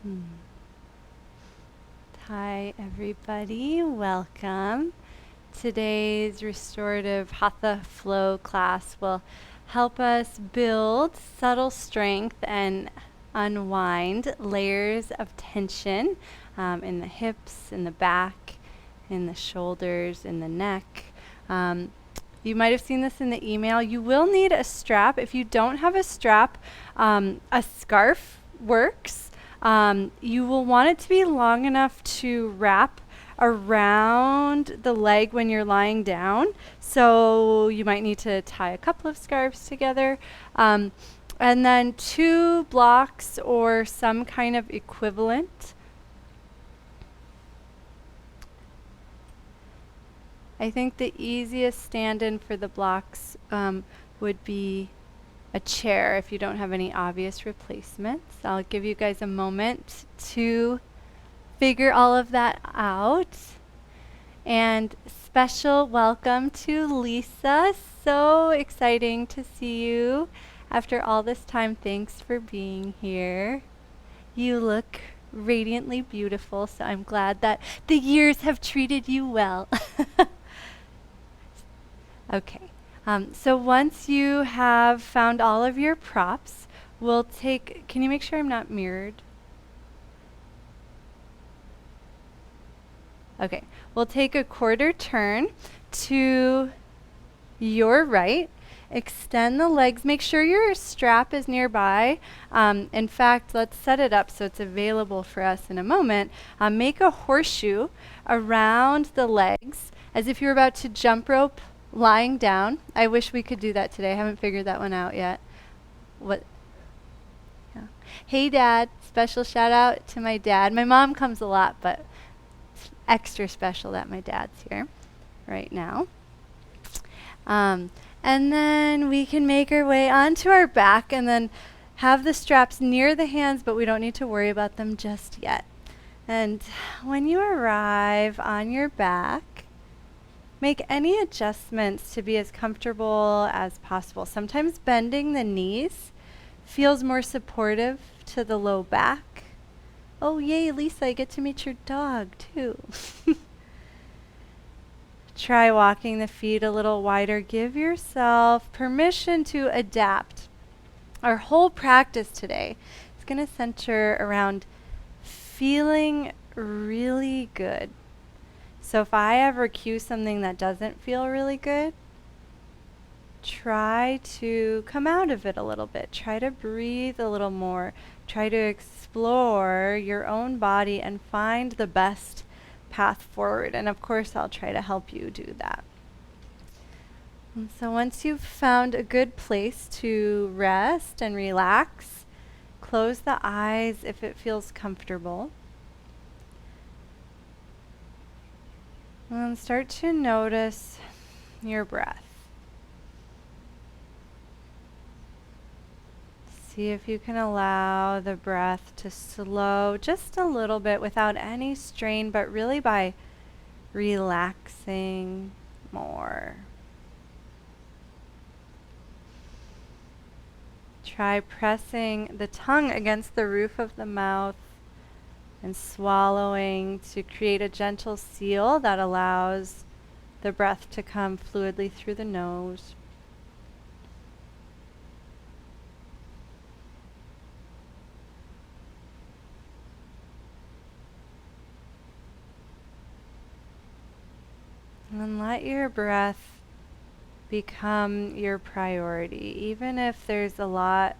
Hmm. Hi, everybody. Welcome. Today's restorative Hatha flow class will help us build subtle strength and unwind layers of tension in the hips, in the back, in the shoulders, in the neck. Um, you might have seen this in the email. You will need a strap. If you don't have a strap, a scarf works. You will want it to be long enough to wrap around the leg when you're lying down. So you might need to tie a couple of scarves together. And then 2 blocks or some kind of equivalent. I think the easiest stand-in for the blocks would be a chair if you don't have any obvious replacements. I'll give you guys a moment to figure all of that out. And special welcome to Lisa. So exciting to see you after all this time. Thanks for being here. You look radiantly beautiful, so I'm glad that the years have treated you well. Okay. So once you have found all of your props, we'll take, can you make sure I'm not mirrored? Okay. We'll take a quarter turn to your right. Extend the legs. Make sure your strap is nearby. In fact, let's set it up so it's available for us in a moment. Make a horseshoe around the legs as if you're about to jump rope lying down. I wish we could do that today. I haven't figured that one out yet. What? Yeah. Hey, Dad. Special shout out to my dad. My mom comes a lot, but it's extra special that my dad's here right now. And then we can make our way onto our back and then have the straps near the hands, but we don't need to worry about them just yet. And when you arrive on your back, make any adjustments to be as comfortable as possible. Sometimes bending the knees feels more supportive to the low back. Oh, yay, Lisa, I get to meet your dog too. Try walking the feet a little wider. Give yourself permission to adapt. Our whole practice today is going to center around feeling really good. So if I ever cue something that doesn't feel really good, try to come out of it a little bit. Try to breathe a little more. Try to explore your own body and find the best path forward. And of course, I'll try to help you do that. And so once you've found a good place to rest and relax, close the eyes if it feels comfortable. And start to notice your breath. See if you can allow the breath to slow just a little bit without any strain, but really by relaxing more. Try pressing the tongue against the roof of the mouth and swallowing to create a gentle seal that allows the breath to come fluidly through the nose. And let your breath become your priority. Even if there's a lot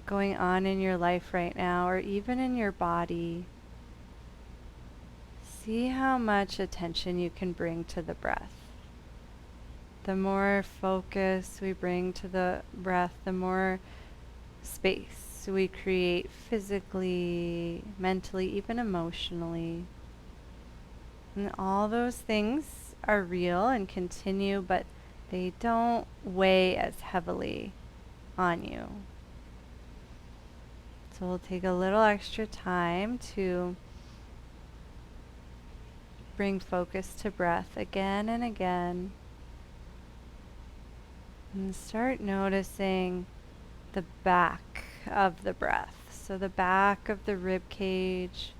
going on in your life right now, or even in your body, see how much attention you can bring to the breath. The more focus we bring to the breath, the more space we create physically, mentally, even emotionally. And all those things are real and continue, but they don't weigh as heavily on you. So we'll take a little extra time to bring focus to breath again and again. And start noticing the back of the breath. So the back of the rib cage,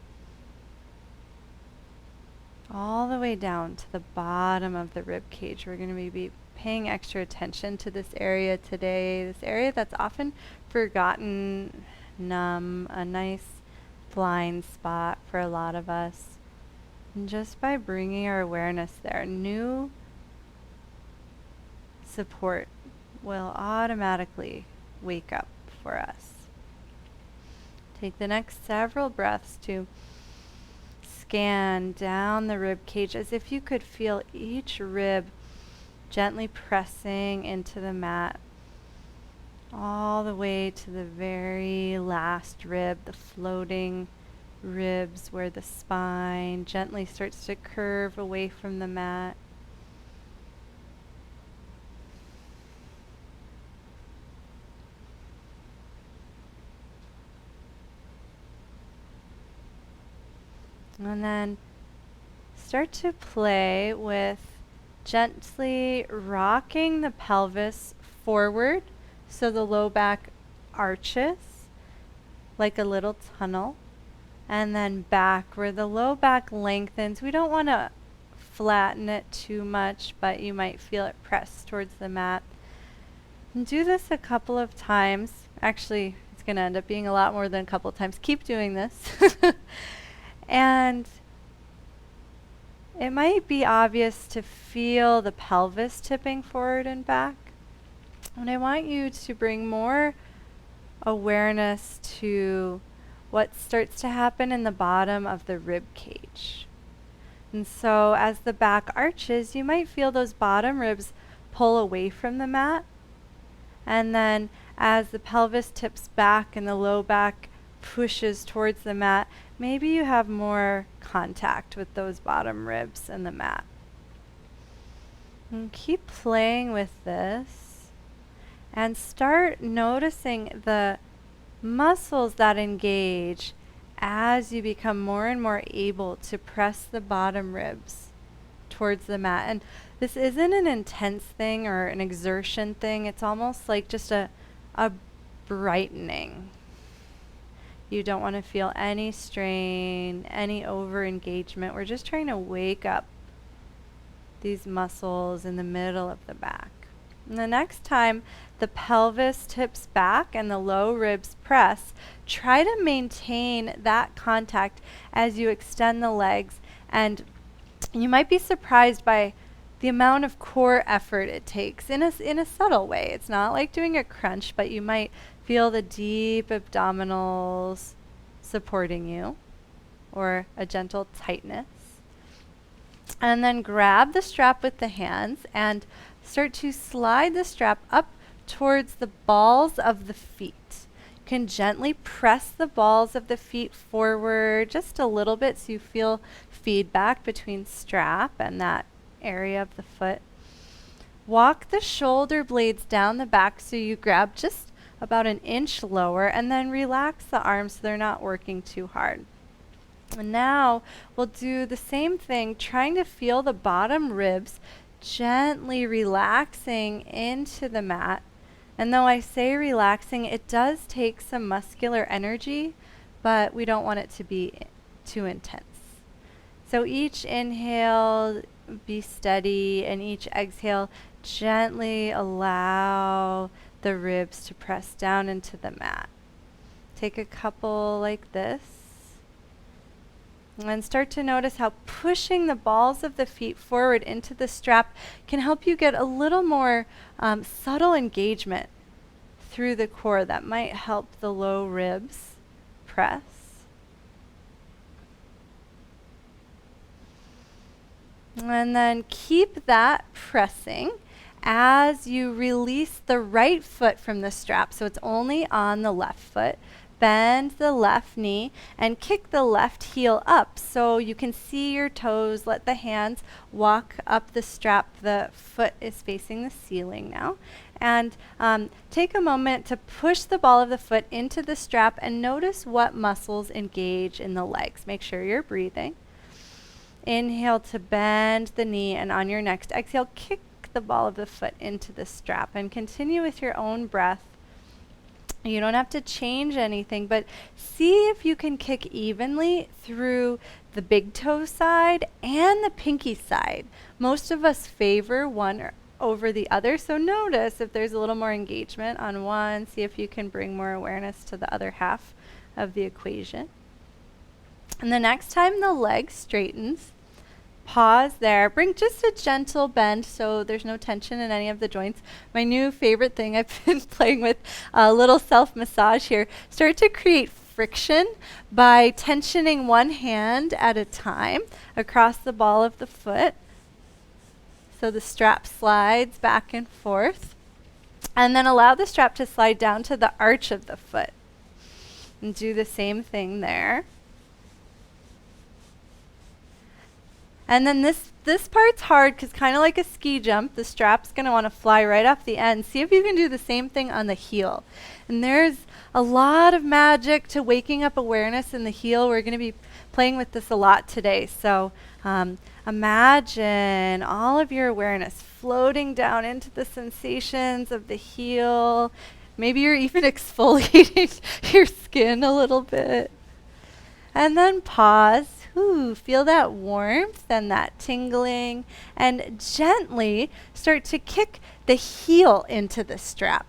all the way down to the bottom of the rib cage. We're going to be paying extra attention to this area today, this area that's often forgotten, numb, a nice blind spot for a lot of us. And just by bringing our awareness there, new support will automatically wake up for us. Take the next several breaths to scan down the rib cage as if you could feel each rib gently pressing into the mat, all the way to the very last rib, the floating ribs where the spine gently starts to curve away from the mat. And then start to play with gently rocking the pelvis forward so the low back arches like a little tunnel, and then back where the low back lengthens. We don't want to flatten it too much, but you might feel it press towards the mat. And do this a couple of times. Actually, it's going to end up being a lot more than a couple of times. Keep doing this. And it might be obvious to feel the pelvis tipping forward and back. And I want you to bring more awareness to what starts to happen in the bottom of the rib cage. And so as the back arches, you might feel those bottom ribs pull away from the mat. And then as the pelvis tips back and the low back pushes towards the mat, maybe you have more contact with those bottom ribs and the mat. And keep playing with this and start noticing the muscles that engage as you become more and more able to press the bottom ribs towards the mat. And this isn't an intense thing or an exertion thing. It's almost like just a brightening. You don't want to feel any strain, any over engagement. We're just trying to wake up these muscles in the middle of the back. And the next time the pelvis tips back and the low ribs press, try to maintain that contact as you extend the legs. And you might be surprised by the amount of core effort it takes in a subtle way. It's not like doing a crunch, but you might feel the deep abdominals supporting you, or a gentle tightness. And then grab the strap with the hands and start to slide the strap up towards the balls of the feet. You can gently press the balls of the feet forward just a little bit so you feel feedback between strap and that area of the foot. Walk the shoulder blades down the back so you grab just about an inch lower, and then relax the arms so they're not working too hard. And now we'll do the same thing, trying to feel the bottom ribs gently relaxing into the mat. And though I say relaxing, it does take some muscular energy, but we don't want it to be too intense. So each inhale, be steady, and each exhale, gently allow the ribs to press down into the mat. Take a couple like this. And start to notice how pushing the balls of the feet forward into the strap can help you get a little more subtle engagement through the core that might help the low ribs press. And then keep that pressing as you release the right foot from the strap. So it's only on the left foot. Bend the left knee and kick the left heel up so you can see your toes. Let the hands walk up the strap. The foot is facing the ceiling now. And take a moment to push the ball of the foot into the strap and notice what muscles engage in the legs. Make sure you're breathing. Inhale to bend the knee, and on your next exhale, kick the ball of the foot into the strap, and continue with your own breath You don't have to change anything, but see if you can kick evenly through the big toe side and the pinky side. Most of us favor one over the other, so notice if there's a little more engagement on one. See if you can bring more awareness to the other half of the equation. And the next time the leg straightens, pause there. Bring just a gentle bend so there's no tension in any of the joints. My new favorite thing, I've been playing with a little self-massage here. Start to create friction by tensioning one hand at a time across the ball of the foot. So the strap slides back and forth. And then allow the strap to slide down to the arch of the foot. And do the same thing there. And then this part's hard because kind of like a ski jump, the strap's going to want to fly right off the end. See if you can do the same thing on the heel. And there's a lot of magic to waking up awareness in the heel. We're going to be playing with this a lot today. So imagine all of your awareness floating down into the sensations of the heel. Maybe you're even exfoliating your skin a little bit. And then pause. Ooh, feel that warmth and that tingling, and gently start to kick the heel into the strap.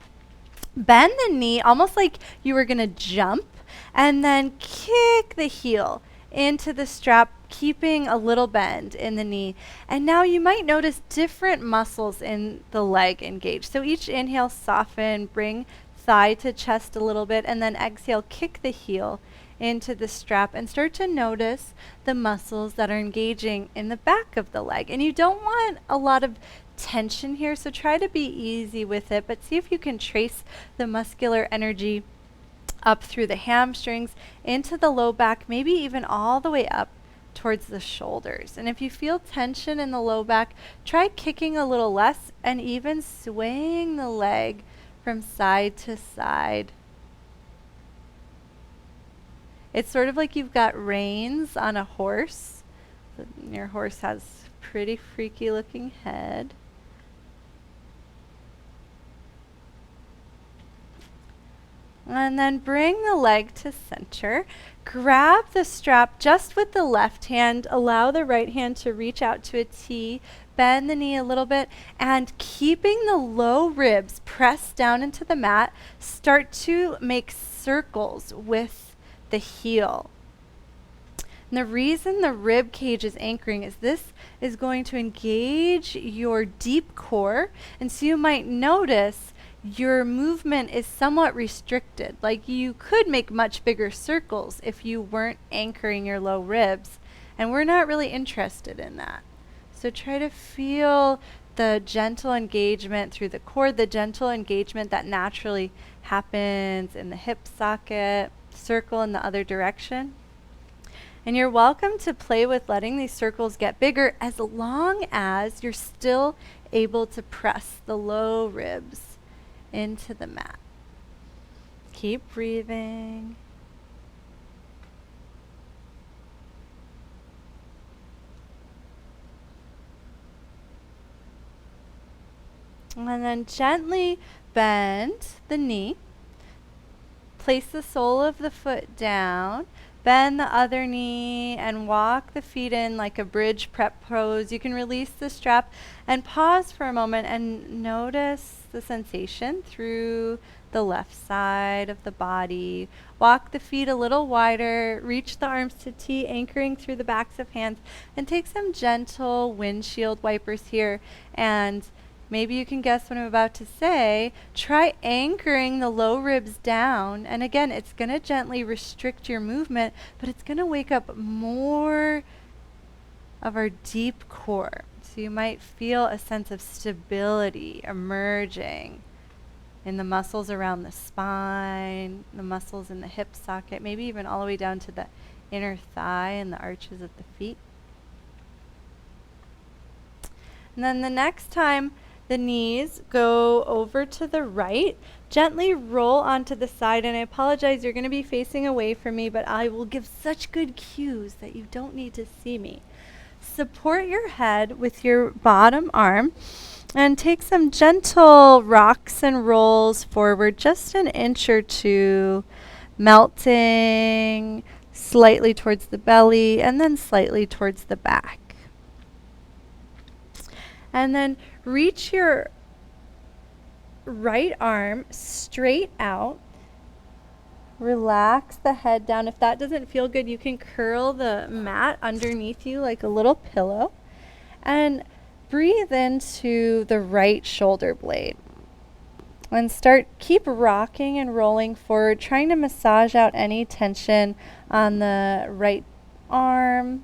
Bend the knee almost like you were going to jump, and then kick the heel into the strap, keeping a little bend in the knee. And now you might notice different muscles in the leg engaged. So each inhale, soften, bring thigh to chest a little bit, and then exhale, kick the heel into the strap and start to notice the muscles that are engaging in the back of the leg. And you don't want a lot of tension here, so try to be easy with it, but see if you can trace the muscular energy up through the hamstrings, into the low back, maybe even all the way up towards the shoulders. And if you feel tension in the low back, try kicking a little less and even swaying the leg from side to side. It's sort of like you've got reins on a horse. Your horse has a pretty freaky looking head. And then bring the leg to center. Grab the strap just with the left hand. Allow the right hand to reach out to a T. Bend the knee a little bit. And keeping the low ribs pressed down into the mat, start to make circles with the heel. And the reason the rib cage is anchoring is this is going to engage your deep core, and so you might notice your movement is somewhat restricted. Like you could make much bigger circles if you weren't anchoring your low ribs, and we're not really interested in that. So try to feel the gentle engagement through the core, the gentle engagement that naturally happens in the hip socket. Circle in the other direction. And you're welcome to play with letting these circles get bigger as long as you're still able to press the low ribs into the mat. Keep breathing. And then gently bend the knee. Place the sole of the foot down, bend the other knee, and walk the feet in like a bridge prep pose. You can release the strap and pause for a moment and notice the sensation through the left side of the body. Walk the feet a little wider, reach the arms to T, anchoring through the backs of hands, and take some gentle windshield wipers here. And maybe you can guess what I'm about to say. Try anchoring the low ribs down. And again, it's going to gently restrict your movement, but it's going to wake up more of our deep core. So you might feel a sense of stability emerging in the muscles around the spine, the muscles in the hip socket, maybe even all the way down to the inner thigh and the arches of the feet. And then the next time the knees go over to the right, gently roll onto the side. And I apologize, you're going to be facing away from me, but I will give such good cues that you don't need to see me. support your head with your bottom arm and take some gentle rocks and rolls forward, just an inch or two, melting slightly towards the belly and then slightly towards the back. And then reach your right arm straight out. Relax the head down. If that doesn't feel good, you can curl the mat underneath you like a little pillow. And breathe into the right shoulder blade. And keep rocking and rolling forward, trying to massage out any tension on the right arm,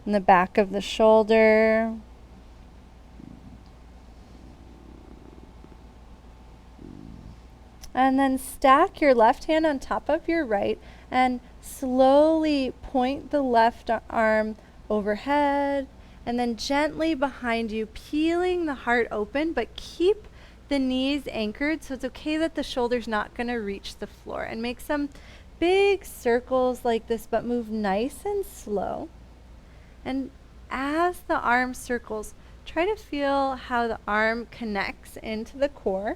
and the back of the shoulder. And then stack your left hand on top of your right and slowly point the left arm overhead and then gently behind you, peeling the heart open, but keep the knees anchored, so it's okay that the shoulder's not going to reach the floor. And make some big circles like this, but move nice and slow. And as the arm circles, try to feel how the arm connects into the core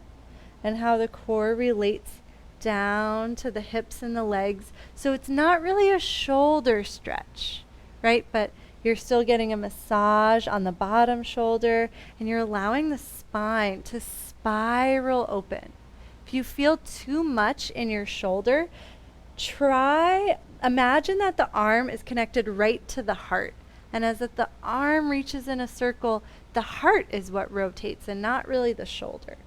and how the core relates down to the hips and the legs. So it's not really a shoulder stretch, right? But you're still getting a massage on the bottom shoulder, and you're allowing the spine to spiral open. If you feel too much in your shoulder, imagine that the arm is connected right to the heart. And as the arm reaches in a circle, the heart is what rotates and not really the shoulder.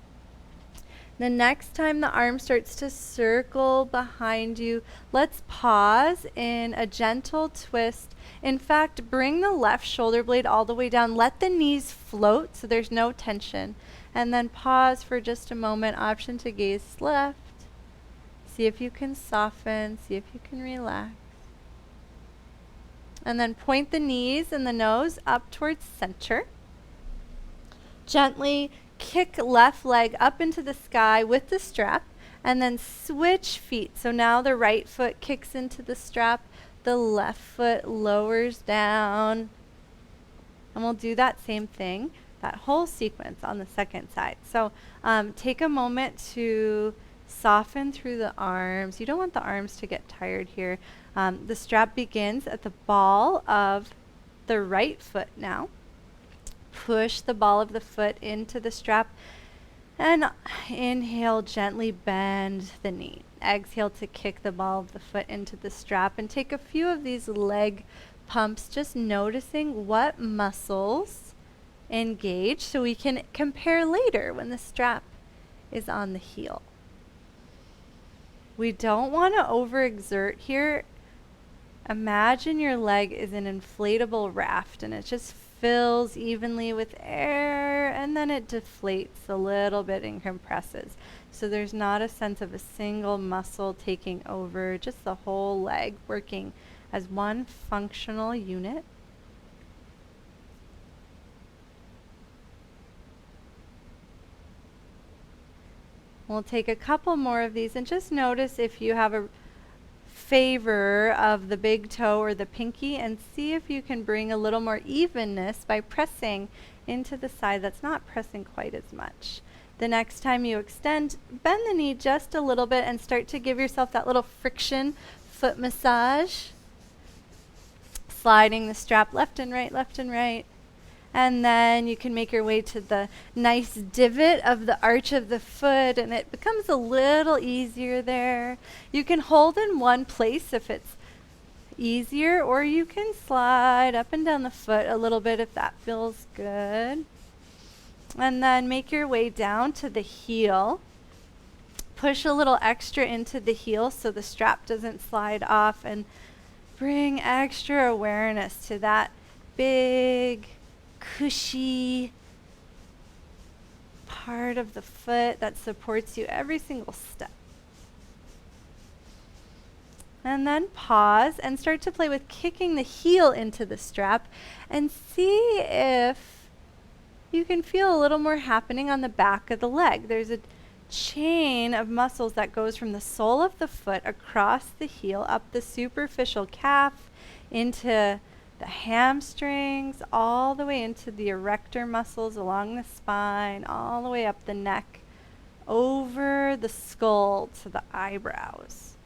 The next time the arm starts to circle behind you, let's pause in a gentle twist. In fact, bring the left shoulder blade all the way down. Let the knees float so there's no tension. And then pause for just a moment. Option to gaze left. See if you can soften. See if you can relax. And then point the knees and the nose up towards center. Gently kick left leg up into the sky with the strap, and then switch feet. So now the right foot kicks into the strap, the left foot lowers down. And we'll do that same thing, that whole sequence on the second side. So take a moment to soften through the arms. You don't want the arms to get tired here. The strap begins at the ball of the right foot now. Push the ball of the foot into the strap and inhale, gently bend the knee. Exhale to kick the ball of the foot into the strap, and take a few of these leg pumps, just noticing what muscles engage so we can compare later when the strap is on the heel. We don't want to overexert here. Imagine your leg is an inflatable raft and it just fills evenly with air, and then it deflates a little bit and compresses. So there's not a sense of a single muscle taking over, just the whole leg working as one functional unit. We'll take a couple more of these and just notice if you have a favor of the big toe or the pinky, and see if you can bring a little more evenness by pressing into the side that's not pressing quite as much. The next time you extend, bend the knee just a little bit and start to give yourself that little friction foot massage. Sliding the strap left and right, left and right. And then you can make your way to the nice divot of the arch of the foot, and it becomes a little easier there. You can hold in one place if it's easier, or you can slide up and down the foot a little bit if that feels good. And then make your way down to the heel. Push a little extra into the heel so the strap doesn't slide off, and bring extra awareness to that big, cushy part of the foot that supports you every single step. And then pause and start to play with kicking the heel into the strap, and see if you can feel a little more happening on the back of the leg. There's a chain of muscles that goes from the sole of the foot across the heel, up the superficial calf, into the hamstrings, all the way into the erector muscles along the spine, all the way up the neck, over the skull to the eyebrows.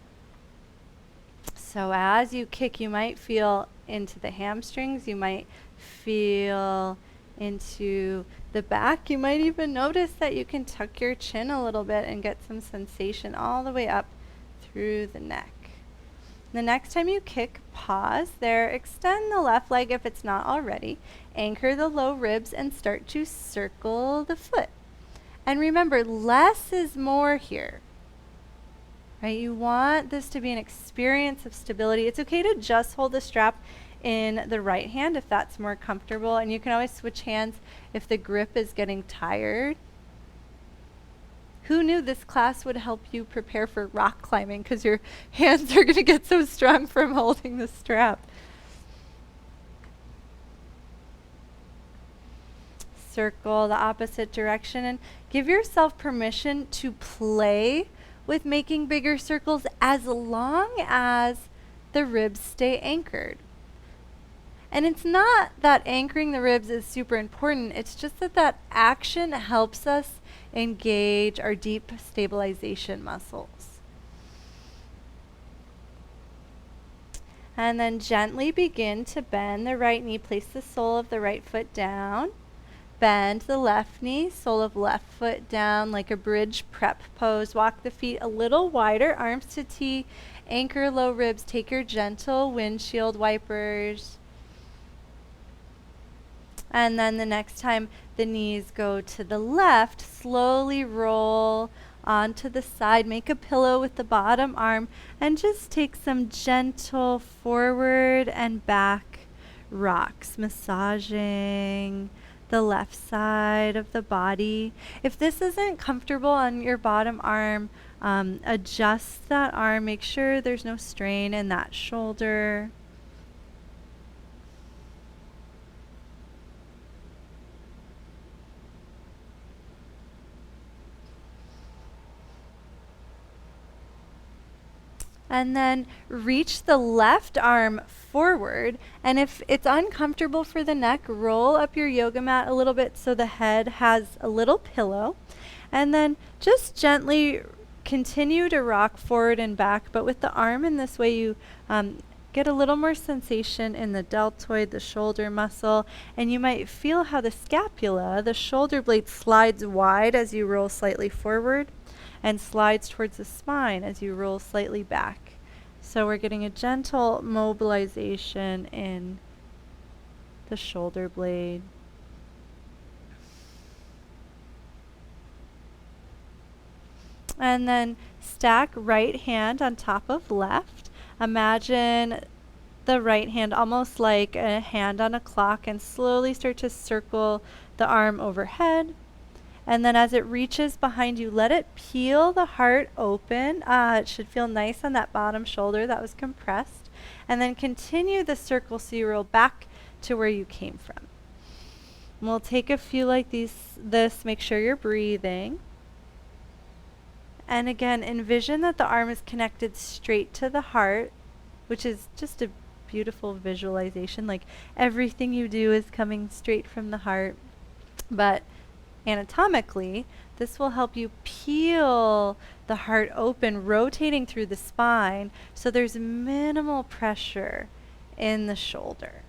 So as you kick, you might feel into the hamstrings, you might feel into the back. You might even notice that you can tuck your chin a little bit and get some sensation all the way up through the neck. The next time you kick, pause there, extend the left leg if it's not already, anchor the low ribs and start to circle the foot. And remember, less is more here. Right? You want this to be an experience of stability. It's okay to just hold the strap in the right hand if that's more comfortable, and you can always switch hands if the grip is getting tired. Who knew this class would help you prepare for rock climbing, because your hands are going to get so strong from holding the strap. Circle the opposite direction and give yourself permission to play with making bigger circles as long as the ribs stay anchored. And it's not that anchoring the ribs is super important, it's just that action helps us engage our deep stabilization muscles. And then gently begin to bend the right knee, place the sole of the right foot down. Bend the left knee, sole of left foot down like a bridge prep pose. Walk the feet a little wider, arms to T, anchor low ribs, take your gentle windshield wipers. And then the next time the knees go to the left, slowly roll onto the side, make a pillow with the bottom arm, and just take some gentle forward and back rocks, massaging the left side of the body. If this isn't comfortable on your bottom arm, adjust that arm, make sure there's no strain in that shoulder. And then reach the left arm forward. And if it's uncomfortable for the neck, roll up your yoga mat a little bit so the head has a little pillow. And then just gently continue to rock forward and back. But with the arm in this way, you get a little more sensation in the deltoid, the shoulder muscle. And you might feel how the scapula, the shoulder blade, slides wide as you roll slightly forward, and slides towards the spine as you roll slightly back. So we're getting a gentle mobilization in the shoulder blade. And then stack right hand on top of left. Imagine the right hand almost like a hand on a clock, and slowly start to circle the arm overhead. And then as it reaches behind you, let it peel the heart open. It should feel nice on that bottom shoulder that was compressed. And then continue the circle so you roll back to where you came from. And we'll take a few like this, make sure you're breathing. And again, envision that the arm is connected straight to the heart, which is just a beautiful visualization. Like everything you do is coming straight from the heart. But anatomically, this will help you peel the heart open, rotating through the spine, so there's minimal pressure in the shoulder.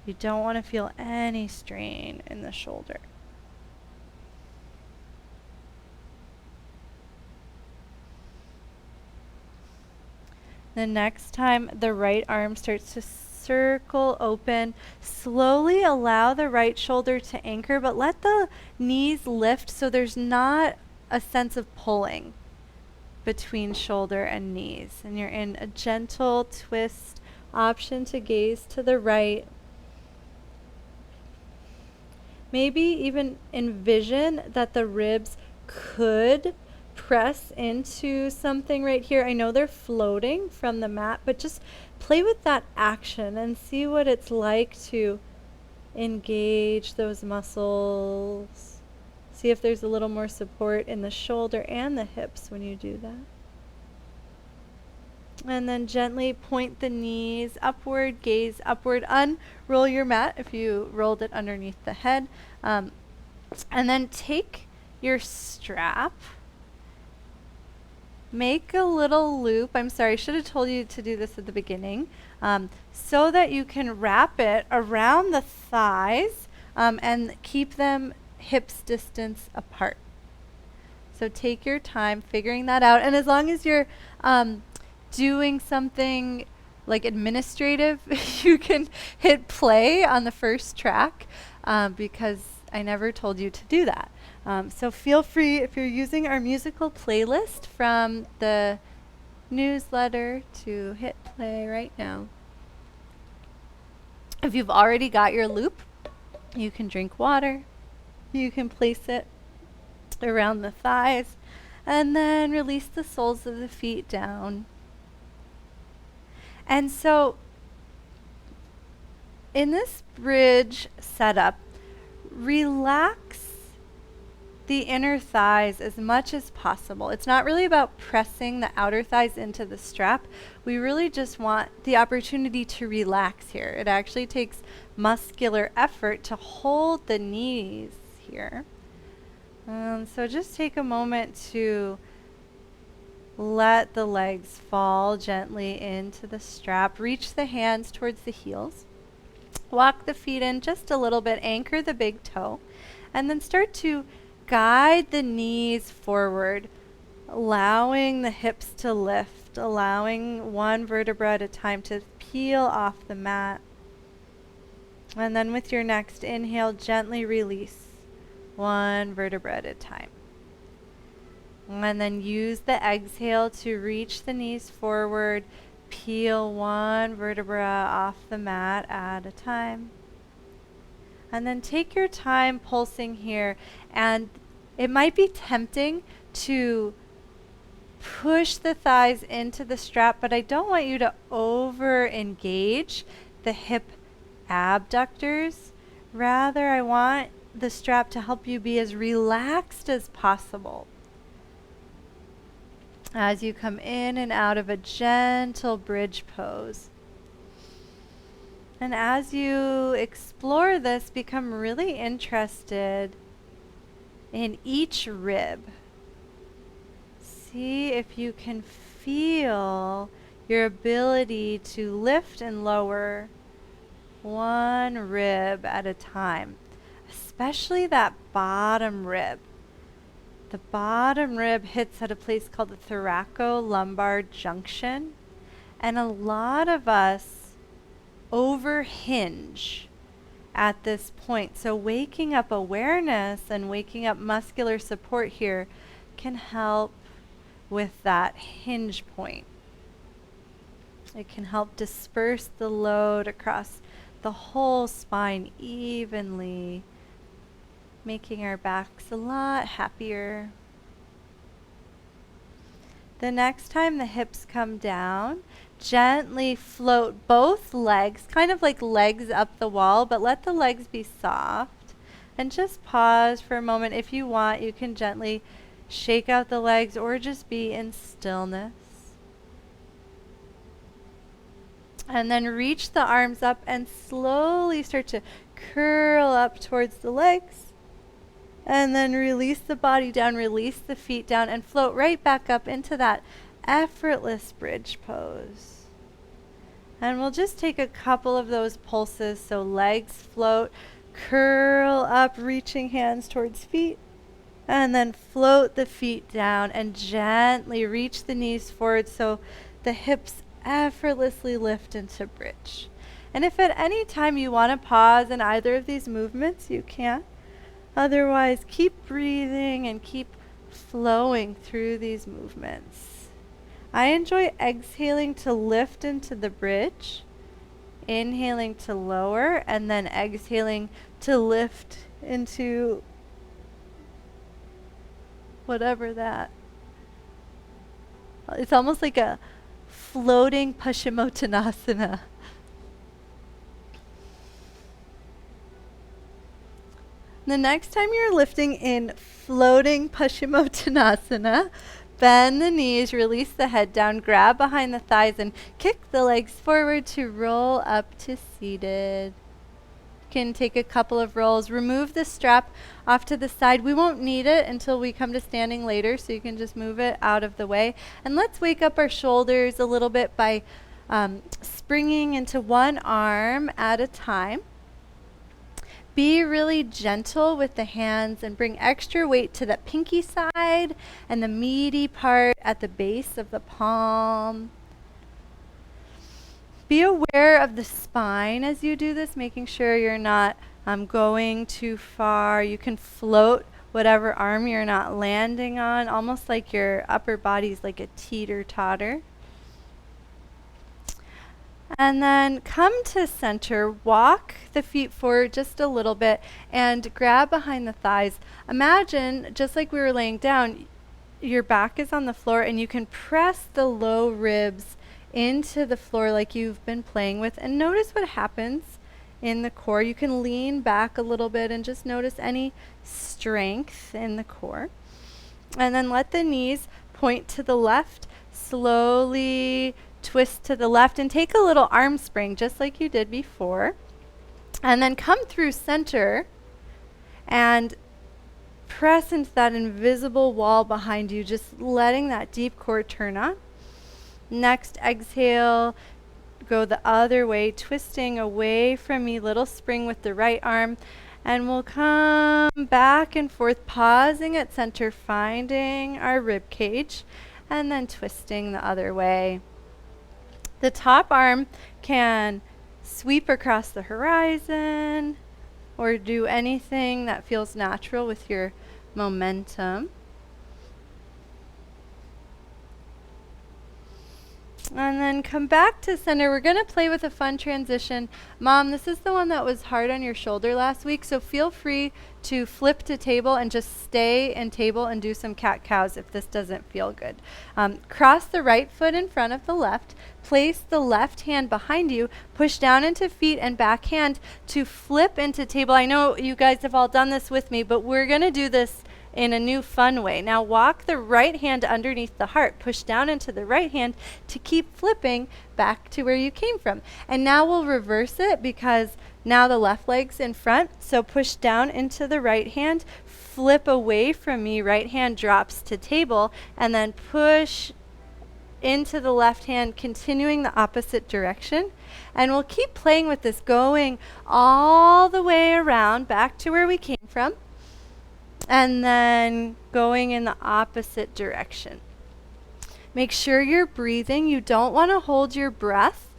You don't want to feel any strain in the shoulder. The next time the right arm starts to circle open, slowly allow the right shoulder to anchor, but let the knees lift so there's not a sense of pulling between shoulder and knees. And you're in a gentle twist, option to gaze to the right. Maybe even envision that the ribs could press into something right here. I know they're floating from the mat, but just play with that action and see what it's like to engage those muscles. See if there's a little more support in the shoulder and the hips when you do that. And then gently point the knees upward, gaze upward. Unroll your mat if you rolled it underneath the head. And then take your strap. Make a little loop. I'm sorry, I should have told you to do this at the beginning. So that you can wrap it around the thighs and keep them hips distance apart. So take your time figuring that out. And as long as you're doing something like administrative, you can hit play on the first track because I never told you to do that. So feel free, if you're using our musical playlist from the newsletter, to hit play right now. If you've already got your loop, you can drink water. You can place it around the thighs and then release the soles of the feet down. And so in this bridge setup, relax the inner thighs as much as possible. It's not really about pressing the outer thighs into the strap. We really just want the opportunity to relax here. It actually takes muscular effort to hold the knees here. So just take a moment to let the legs fall gently into the strap. Reach the hands towards the heels. Walk the feet in just a little bit. Anchor the big toe. And then start to guide the knees forward, allowing the hips to lift, allowing one vertebra at a time to peel off the mat. And then with your next inhale, gently release one vertebra at a time. And then use the exhale to reach the knees forward, peel one vertebra off the mat at a time. And then take your time pulsing here, and it might be tempting to push the thighs into the strap, but I don't want you to over engage the hip abductors. Rather, I want the strap to help you be as relaxed as possible as you come in and out of a gentle bridge pose. And as you explore this, become really interested in each rib. See if you can feel your ability to lift and lower one rib at a time, especially that bottom rib. The bottom rib hits at a place called the thoracolumbar junction, and a lot of us overhinge at this point. So waking up awareness and waking up muscular support here can help with that hinge point. It can help disperse the load across the whole spine evenly, making our backs a lot happier. The next time the hips come down, gently float both legs, kind of like legs up the wall, but let the legs be soft. And just pause for a moment. If you want, you can gently shake out the legs or just be in stillness. And then reach the arms up and slowly start to curl up towards the legs. And then release the body down, release the feet down, and float right back up into that effortless bridge pose. And we'll just take a couple of those pulses. So legs float, curl up, reaching hands towards feet, and then float the feet down and gently reach the knees forward so the hips effortlessly lift into bridge. And if at any time you want to pause in either of these movements, you can. Otherwise, keep breathing and keep flowing through these movements. I enjoy exhaling to lift into the bridge, inhaling to lower, and then exhaling to lift into whatever that. It's almost like a floating Paschimottanasana. The next time you're lifting in floating Paschimottanasana, bend the knees, release the head down, grab behind the thighs, and kick the legs forward to roll up to seated. Can take a couple of rolls. Remove the strap off to the side. We won't need it until we come to standing later, so you can just move it out of the way. And let's wake up our shoulders a little bit by springing into one arm at a time. Be really gentle with the hands and bring extra weight to the pinky side and the meaty part at the base of the palm. Be aware of the spine as you do this, making sure you're not going too far. You can float whatever arm you're not landing on, almost like your upper body's like a teeter-totter. And then come to center, walk the feet forward just a little bit and grab behind the thighs. Imagine, just like we were laying down, your back is on the floor and you can press the low ribs into the floor like you've been playing with, and notice what happens in the core. You can lean back a little bit and just notice any strength in the core. And then let the knees point to the left, slowly twist to the left and take a little arm spring just like you did before. And then come through center and press into that invisible wall behind you, just letting that deep core turn on. Next, exhale, go the other way, twisting away from me, little spring with the right arm. And we'll come back and forth, pausing at center, finding our rib cage, and then twisting the other way. The top arm can sweep across the horizon or do anything that feels natural with your momentum. And then come back to center. We're going to play with a fun transition. Mom, this is the one that was hard on your shoulder last week, so feel free to flip to table and just stay in table and do some cat-cows if this doesn't feel good. Cross the right foot in front of the left. Place the left hand behind you. Push down into feet and back hand to flip into table. I know you guys have all done this with me, but we're going to do this in a new fun way. Now walk the right hand underneath the heart. Push down into the right hand to keep flipping back to where you came from. And now we'll reverse it because now the left leg's in front. So push down into the right hand, flip away from me, right hand drops to table, and then push into the left hand, continuing the opposite direction. And we'll keep playing with this, going all the way around back to where we came from, and then going in the opposite direction. Make sure you're breathing. You don't want to hold your breath.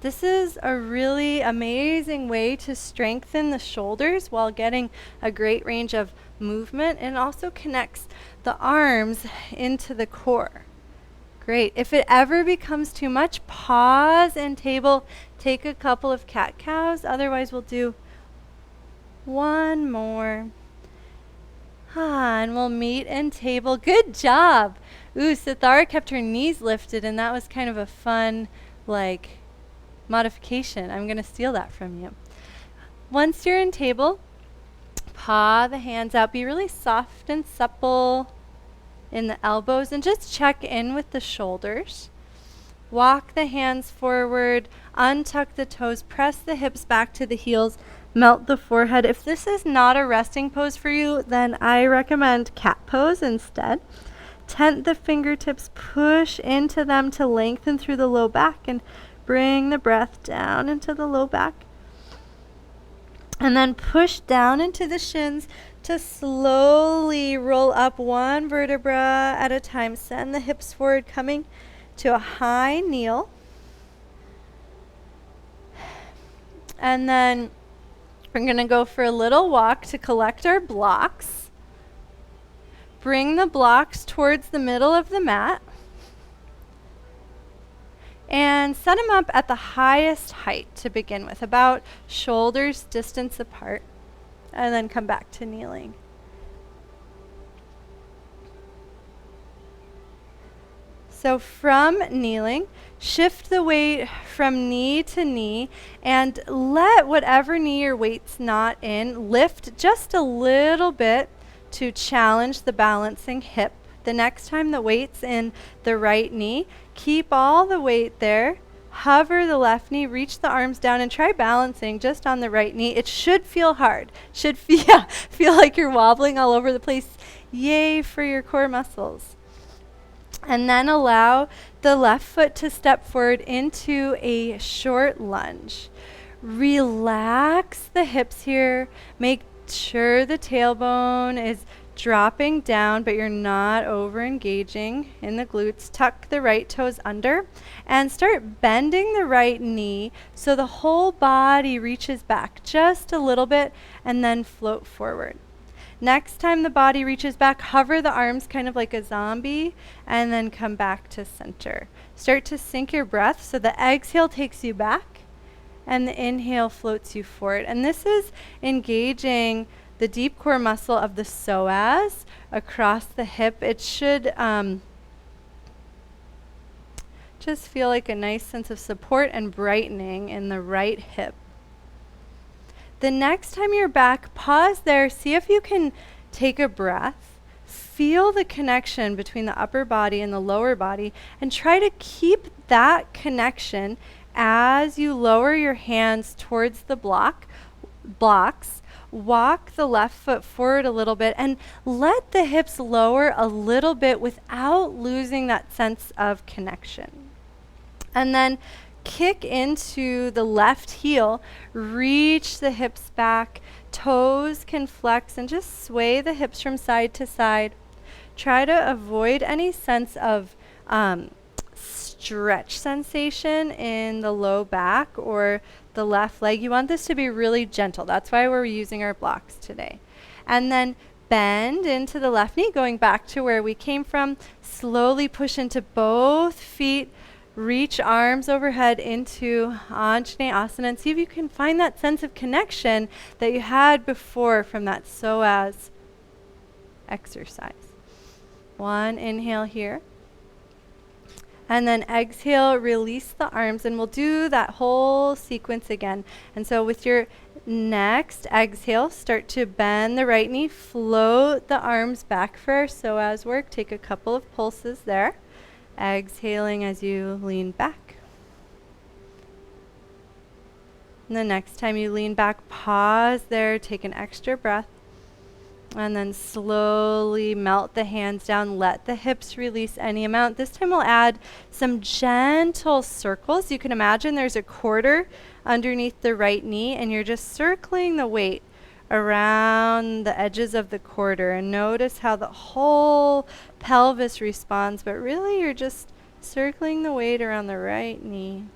This is a really amazing way to strengthen the shoulders while getting a great range of movement, and also connects the arms into the core. Great. If it ever becomes too much, pause and table. Take a couple of cat-cows. Otherwise, we'll do one more. And we'll meet and table. Good job. Ooh, Sithara kept her knees lifted, and that was kind of a fun, modification. I'm going to steal that from you. Once you're in table, paw the hands out. Be really soft and supple in the elbows, and just check in with the shoulders. Walk the hands forward, untuck the toes, press the hips back to the heels, melt the forehead. If this is not a resting pose for you, then I recommend cat pose instead. Tent the fingertips, push into them to lengthen through the low back, and bring the breath down into the low back. And then push down into the shins to slowly roll up one vertebra at a time. Send the hips forward, coming to a high kneel. And then we're going to go for a little walk to collect our blocks. Bring the blocks towards the middle of the mat. And set them up at the highest height to begin with, about shoulders distance apart. And then come back to kneeling. So from kneeling, shift the weight from knee to knee, and let whatever knee your weight's not in lift just a little bit to challenge the balancing hip The next time the weight's in the right knee, keep all the weight there. Hover the left knee, reach the arms down, and try balancing just on the right knee. It should feel hard. Should feel like you're wobbling all over the place. Yay for your core muscles. And then allow the left foot to step forward into a short lunge. Relax the hips here. Make sure the tailbone is dropping down, but you're not over engaging in the glutes. Tuck the right toes under and start bending the right knee so the whole body reaches back just a little bit and then float forward. Next time the body reaches back, hover the arms kind of like a zombie and then come back to center. Start to sync your breath so the exhale takes you back and the inhale floats you forward. And this is engaging the deep core muscle of the psoas across the hip. It should just feel like a nice sense of support and brightening in the right hip. The next time you're back, pause there, see if you can take a breath, feel the connection between the upper body and the lower body, and try to keep that connection as you lower your hands towards the blocks. Walk the left foot forward a little bit and let the hips lower a little bit without losing that sense of connection. And then kick into the left heel, reach the hips back, toes can flex, and just sway the hips from side to side. Try to avoid any sense of stretch sensation in the low back or the left leg. You want this to be really gentle. That's why we're using our blocks today. And then bend into the left knee, going back to where we came from. Slowly push into both feet. Reach arms overhead into Anjaneyasana and see if you can find that sense of connection that you had before from that Psoas exercise. One inhale here. And then exhale, release the arms, and we'll do that whole sequence again. And so with your next exhale, start to bend the right knee, float the arms back for our psoas work. Take a couple of pulses there. Exhaling as you lean back. And the next time you lean back, pause there, take an extra breath. And then slowly melt the hands down, let the hips release any amount. This time we'll add some gentle circles. You can imagine there's a quarter underneath the right knee and you're just circling the weight around the edges of the quarter. And notice how the whole pelvis responds, but really you're just circling the weight around the right knee.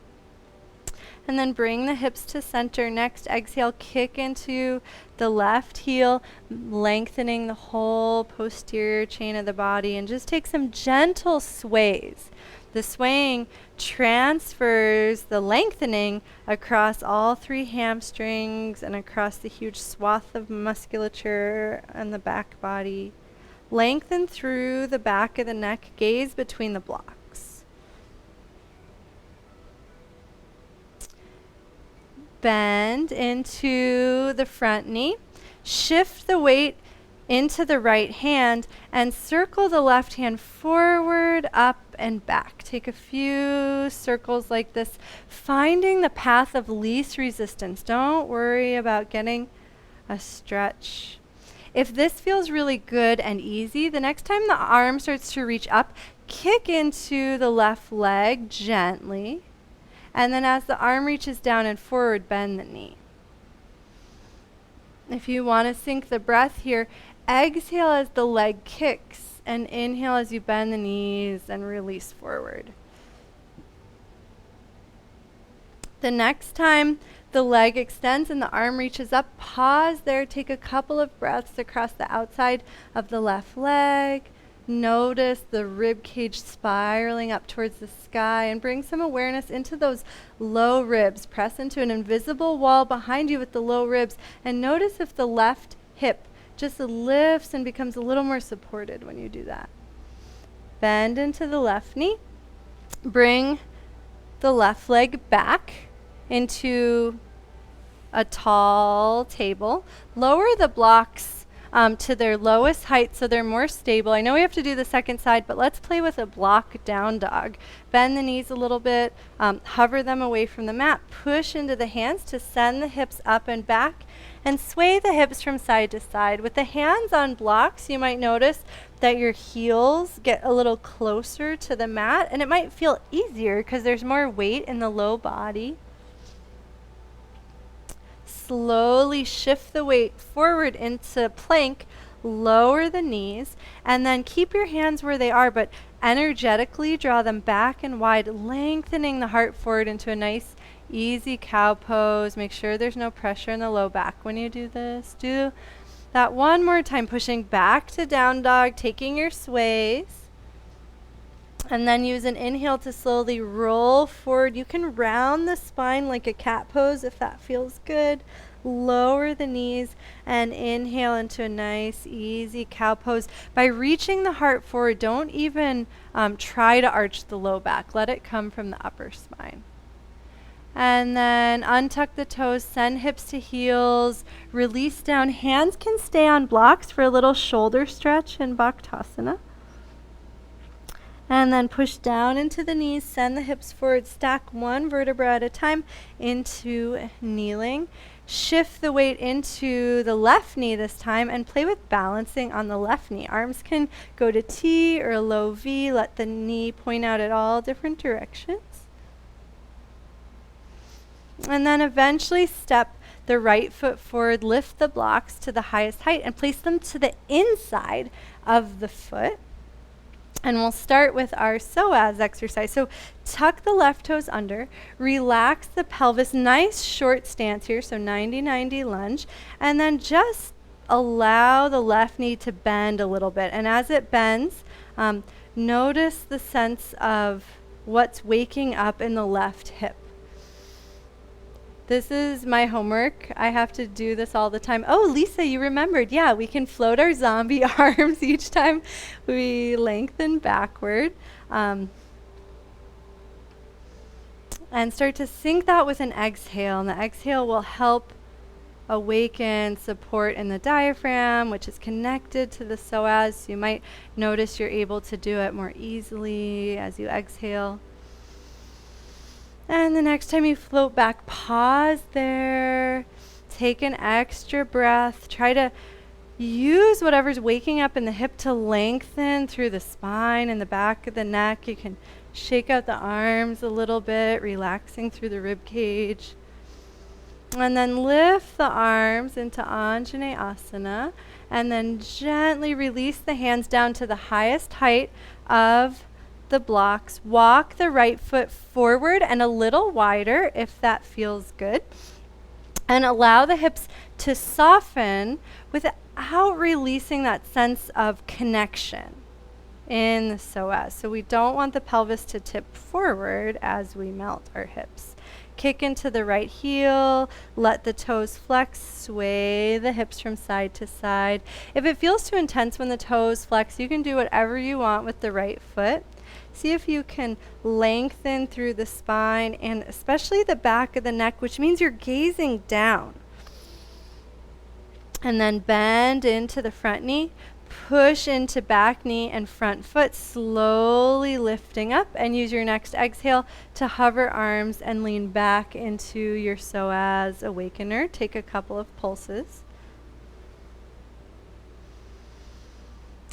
And then bring the hips to center. Next, exhale, kick into the left heel, lengthening the whole posterior chain of the body, and just take some gentle sways. The swaying transfers the lengthening across all three hamstrings and across the huge swath of musculature on the back body. Lengthen through the back of the neck, gaze between the blocks. Bend into the front knee. Shift the weight into the right hand and circle the left hand forward, up, and back. Take a few circles like this, finding the path of least resistance. Don't worry about getting a stretch. If this feels really good and easy, the next time the arm starts to reach up, kick into the left leg gently. And then as the arm reaches down and forward, bend the knee. If you want to sync the breath here, exhale as the leg kicks and inhale as you bend the knees and release forward. The next time the leg extends and the arm reaches up, pause there, take a couple of breaths across the outside of the left leg. Notice the rib cage spiraling up towards the sky and bring some awareness into those low ribs. Press into an invisible wall behind you with the low ribs and notice if the left hip just lifts and becomes a little more supported when you do that. Bend into the left knee. Bring the left leg back into a tall table. Lower the blocks to their lowest height so they're more stable. I know we have to do the second side, but let's play with a block down dog. Bend the knees a little bit, hover them away from the mat, push into the hands to send the hips up and back, and sway the hips from side to side. With the hands on blocks, you might notice that your heels get a little closer to the mat, and it might feel easier because there's more weight in the low body. Slowly shift the weight forward into plank, lower the knees, and then keep your hands where they are, but energetically draw them back and wide, lengthening the heart forward into a nice easy cow pose. Make sure there's no pressure in the low back when you do this. Do that one more time, pushing back to down dog, taking your sways. And then use an inhale to slowly roll forward. You can round the spine like a cat pose if that feels good. Lower the knees and inhale into a nice, easy cow pose. By reaching the heart forward, don't even try to arch the low back. Let it come from the upper spine. And then untuck the toes, send hips to heels, release down. Hands can stay on blocks for a little shoulder stretch in Bhadrasana. And then push down into the knees, send the hips forward, stack one vertebra at a time into kneeling. Shift the weight into the left knee this time and play with balancing on the left knee. Arms can go to T or a low V. Let the knee point out at all different directions. And then eventually step the right foot forward, lift the blocks to the highest height and place them to the inside of the foot. And we'll start with our Psoas exercise. So tuck the left toes under, relax the pelvis, nice short stance here, so 90-90 lunge, and then just allow the left knee to bend a little bit. And as it bends, notice the sense of what's waking up in the left hip. This is my homework. I have to do this all the time. Oh, Lisa, you remembered. Yeah, we can float our zombie arms each time we lengthen backward. And start to sync that with an exhale. And the exhale will help awaken support in the diaphragm, which is connected to the psoas. You might notice you're able to do it more easily as you exhale. And the next time you float back, pause there. Take an extra breath. Try to use whatever's waking up in the hip to lengthen through the spine and the back of the neck. You can shake out the arms a little bit, relaxing through the rib cage. And then lift the arms into Anjaneyasana. And then gently release the hands down to the highest height of the blocks. Walk the right foot forward and a little wider if that feels good. And allow the hips to soften without releasing that sense of connection in the psoas. So we don't want the pelvis to tip forward as we melt our hips. Kick into the right heel, let the toes flex, sway the hips from side to side. If it feels too intense when the toes flex, you can do whatever you want with the right foot. See if you can lengthen through the spine and especially the back of the neck, which means you're gazing down. And then bend into the front knee, push into back knee and front foot, slowly lifting up, and use your next exhale to hover arms and lean back into your psoas awakener. Take a couple of pulses.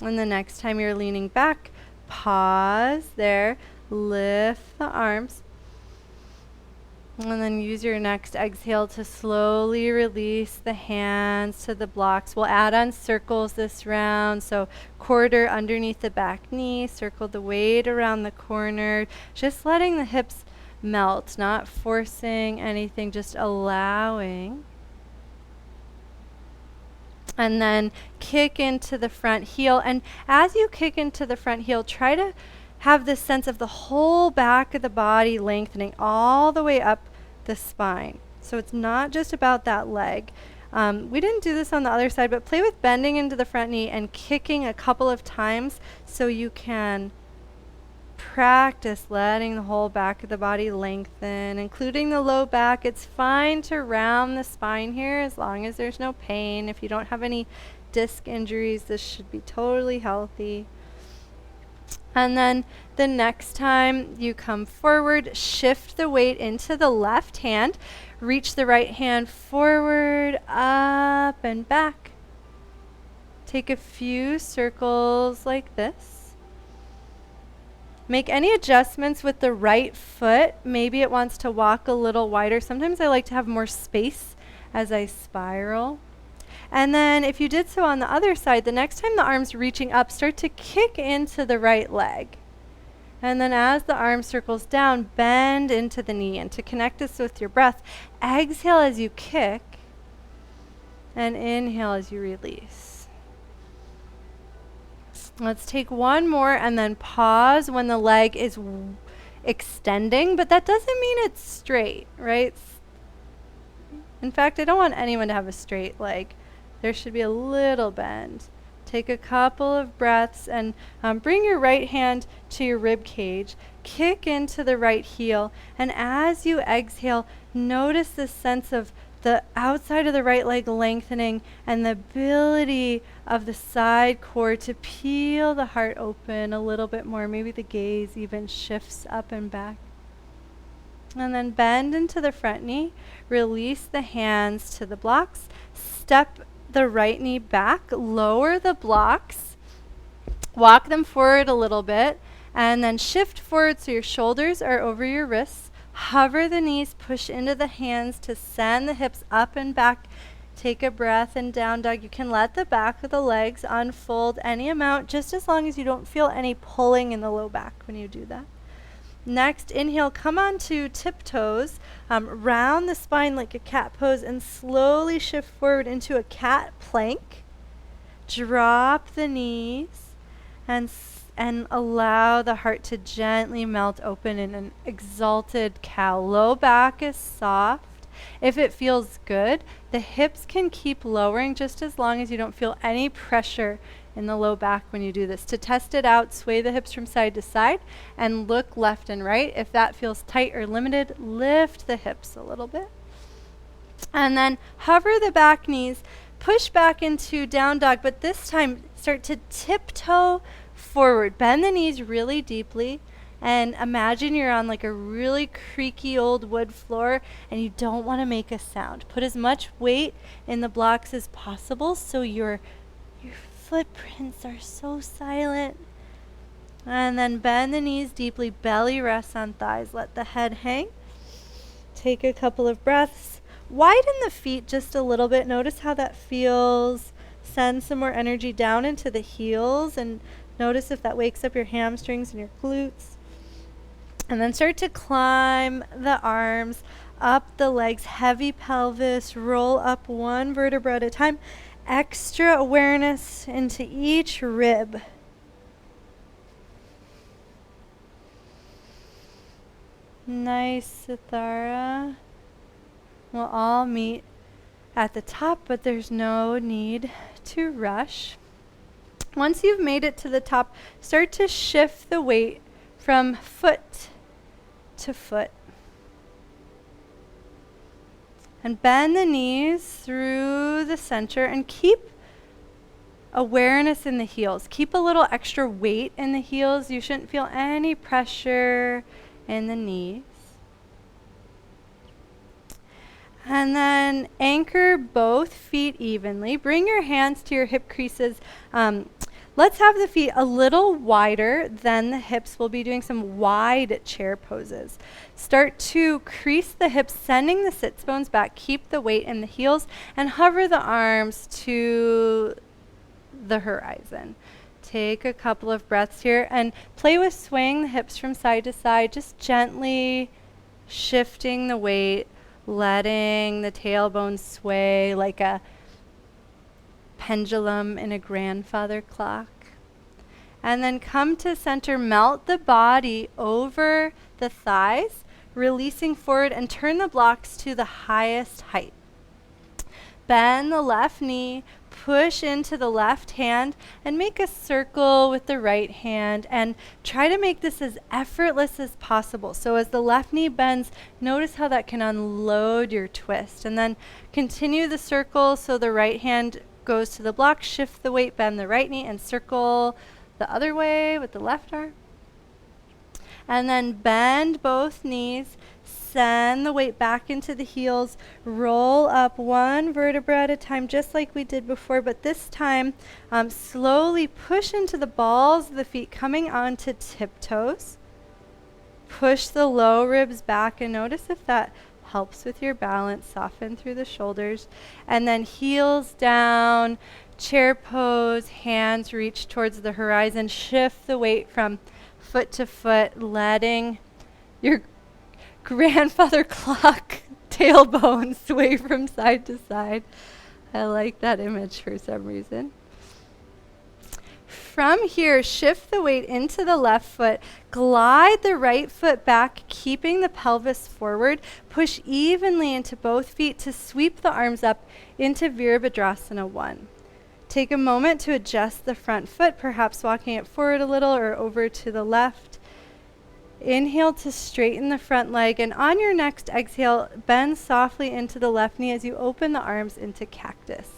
And the next time you're leaning back, pause there, lift the arms, and then use your next exhale to slowly release the hands to the blocks. We'll add on circles this round, so quarter underneath the back knee, circle the weight around the corner, just letting the hips melt, not forcing anything, just allowing. And then kick into the front heel. And as you kick into the front heel, try to have this sense of the whole back of the body lengthening all the way up the spine. So it's not just about that leg. We didn't do this on the other side, but play with bending into the front knee and kicking a couple of times so you can practice letting the whole back of the body lengthen, including the low back. It's fine to round the spine here as long as there's no pain. If you don't have any disc injuries. This should be totally healthy. And then the next time you come forward, shift the weight into the left hand. Reach the right hand forward, up and back. Take a few circles like this. Make any adjustments with the right foot. Maybe it wants to walk a little wider. Sometimes I like to have more space as I spiral. And then if you did so on the other side, the next time the arm's reaching up, start to kick into the right leg. And then as the arm circles down, bend into the knee. And to connect this with your breath, exhale as you kick and inhale as you release. Let's take one more and then pause when the leg is extending, but that doesn't mean it's straight, right? In fact, I don't want anyone to have a straight leg. There should be a little bend. Take a couple of breaths and bring your right hand to your rib cage. Kick into the right heel. And as you exhale, notice this sense of the outside of the right leg lengthening and the ability of the side core to peel the heart open a little bit more. Maybe the gaze even shifts up and back. And then bend into the front knee. Release the hands to the blocks. Step the right knee back. Lower the blocks. Walk them forward a little bit. And then shift forward so your shoulders are over your wrists. Hover the knees. Push into the hands to send the hips up and back. Take a breath in down dog. You can let the back of the legs unfold any amount, just as long as you don't feel any pulling in the low back when you do that. Next, inhale, come onto tiptoes, round the spine like a cat pose, and slowly shift forward into a cat plank. Drop the knees and allow the heart to gently melt open in an exalted cow. Low back is soft. If it feels good, the hips can keep lowering just as long as you don't feel any pressure in the low back when you do this. To test it out, sway the hips from side to side and look left and right. If that feels tight or limited, lift the hips a little bit. And then hover the back knees, push back into down dog, but this time start to tiptoe forward. Bend the knees really deeply and imagine you're on like a really creaky old wood floor and you don't want to make a sound. Put as much weight in the blocks as possible so your footprints are so silent. And then bend the knees deeply, belly rests on thighs, let the head hang. Take a couple of breaths. Widen the feet just a little bit. Notice how that feels. Send some more energy down into the heels and notice if that wakes up your hamstrings and your glutes. And then start to climb the arms, up the legs, heavy pelvis, roll up one vertebra at a time. Extra awareness into each rib. Nice, Sithara. We'll all meet at the top, but there's no need to rush. Once you've made it to the top, start to shift the weight from foot to foot. And bend the knees through the center and keep awareness in the heels. Keep a little extra weight in the heels. You shouldn't feel any pressure in the knees. And then anchor both feet evenly. Bring your hands to your hip creases. Let's have the feet a little wider than the hips. We'll be doing some wide chair poses. Start to crease the hips, sending the sits bones back. Keep the weight in the heels and hover the arms to the horizon. Take a couple of breaths here and play with swaying the hips from side to side, just gently shifting the weight, letting the tailbone sway like a pendulum in a grandfather clock. And then come to center, melt the body over the thighs, releasing forward and turn the blocks to the highest height. Bend the left knee, push into the left hand and make a circle with the right hand and try to make this as effortless as possible. So as the left knee bends, notice how that can unload your twist and then continue the circle so the right hand goes to the block. Shift the weight, bend the right knee, and circle the other way with the left arm. And then bend both knees. Send the weight back into the heels. Roll up one vertebra at a time, just like we did before, but this time slowly push into the balls of the feet, coming onto tiptoes. Push the low ribs back and notice if that helps with your balance. Soften through the shoulders. And then heels down, chair pose, hands reach towards the horizon. Shift the weight from foot to foot, letting your grandfather clock tailbone sway from side to side. I like that image for some reason. From here, shift the weight into the left foot. Glide the right foot back, keeping the pelvis forward. Push evenly into both feet to sweep the arms up into Veer Bhadrasana 1. Take a moment to adjust the front foot, perhaps walking it forward a little or over to the left. Inhale to straighten the front leg, and on your next exhale, bend softly into the left knee as you open the arms into cactus.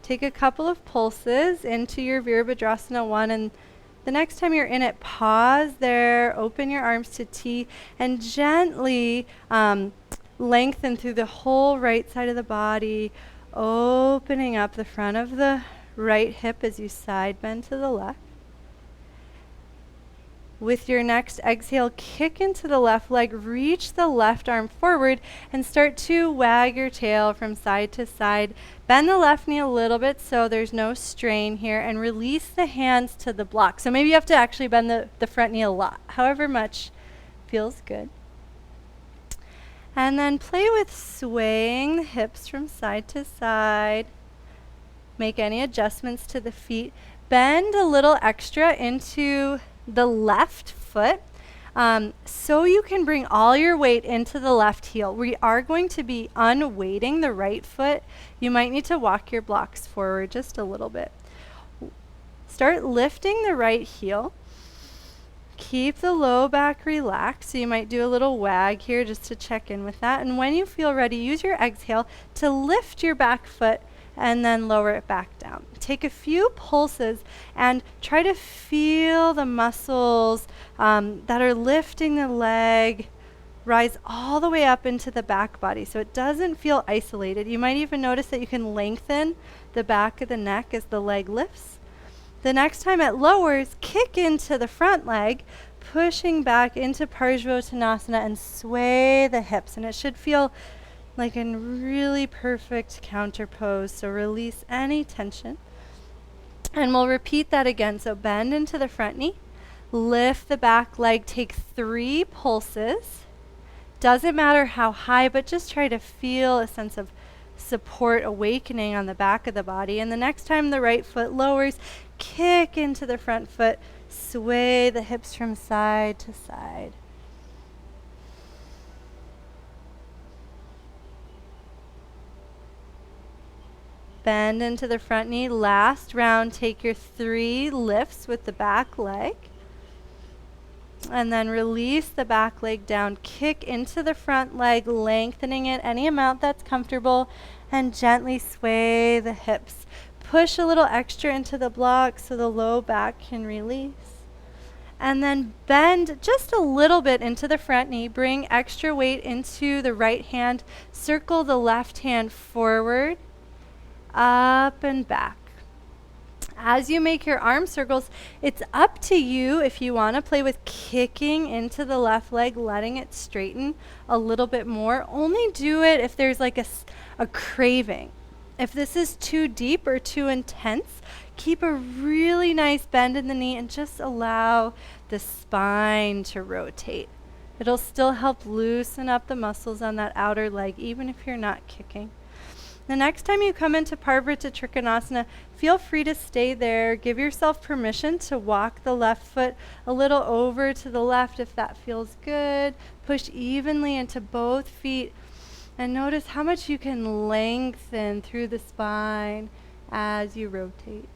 Take a couple of pulses into your Veer Bhadrasana 1, and the next time you're in it, pause there, open your arms to T, and gently lengthen through the whole right side of the body, opening up the front of the right hip as you side bend to the left. With your next exhale, kick into the left leg, reach the left arm forward, and start to wag your tail from side to side. Bend the left knee a little bit so there's no strain here, and release the hands to the block. So maybe you have to actually bend the front knee a lot, however much feels good. And then play with swaying the hips from side to side. Make any adjustments to the feet. Bend a little extra into the left foot so you can bring all your weight into the left heel. We are going to be unweighting the right foot. You might need to walk your blocks forward just a little bit. Start lifting the right heel. Keep the low back relaxed. So you might do a little wag here just to check in with that. And when you feel ready, use your exhale to lift your back foot and then lower it back down. Take a few pulses and try to feel the muscles that are lifting the leg rise all the way up into the back body so it doesn't feel isolated. You might even notice that you can lengthen the back of the neck as the leg lifts. The next time it lowers, kick into the front leg, pushing back into Parsvottanasana and sway the hips. And it should feel like a really perfect counter pose, so release any tension. And we'll repeat that again. So bend into the front knee, lift the back leg, take 3 pulses. Doesn't matter how high, but just try to feel a sense of support awakening on the back of the body. And the next time the right foot lowers, kick into the front foot, sway the hips from side to side. Bend into the front knee. Last round, take your 3 lifts with the back leg. And then release the back leg down. Kick into the front leg, lengthening it any amount that's comfortable, and gently sway the hips. Push a little extra into the block so the low back can release. And then bend just a little bit into the front knee. Bring extra weight into the right hand. Circle the left hand forward, up and back. As you make your arm circles, it's up to you if you want to play with kicking into the left leg, letting it straighten a little bit more. Only do it if there's like a craving. If this is too deep or too intense, keep a really nice bend in the knee and just allow the spine to rotate. It'll still help loosen up the muscles on that outer leg, even if you're not kicking. The next time you come into Parvrita Trikonasana, feel free to stay there. Give yourself permission to walk the left foot a little over to the left if that feels good. Push evenly into both feet and notice how much you can lengthen through the spine as you rotate.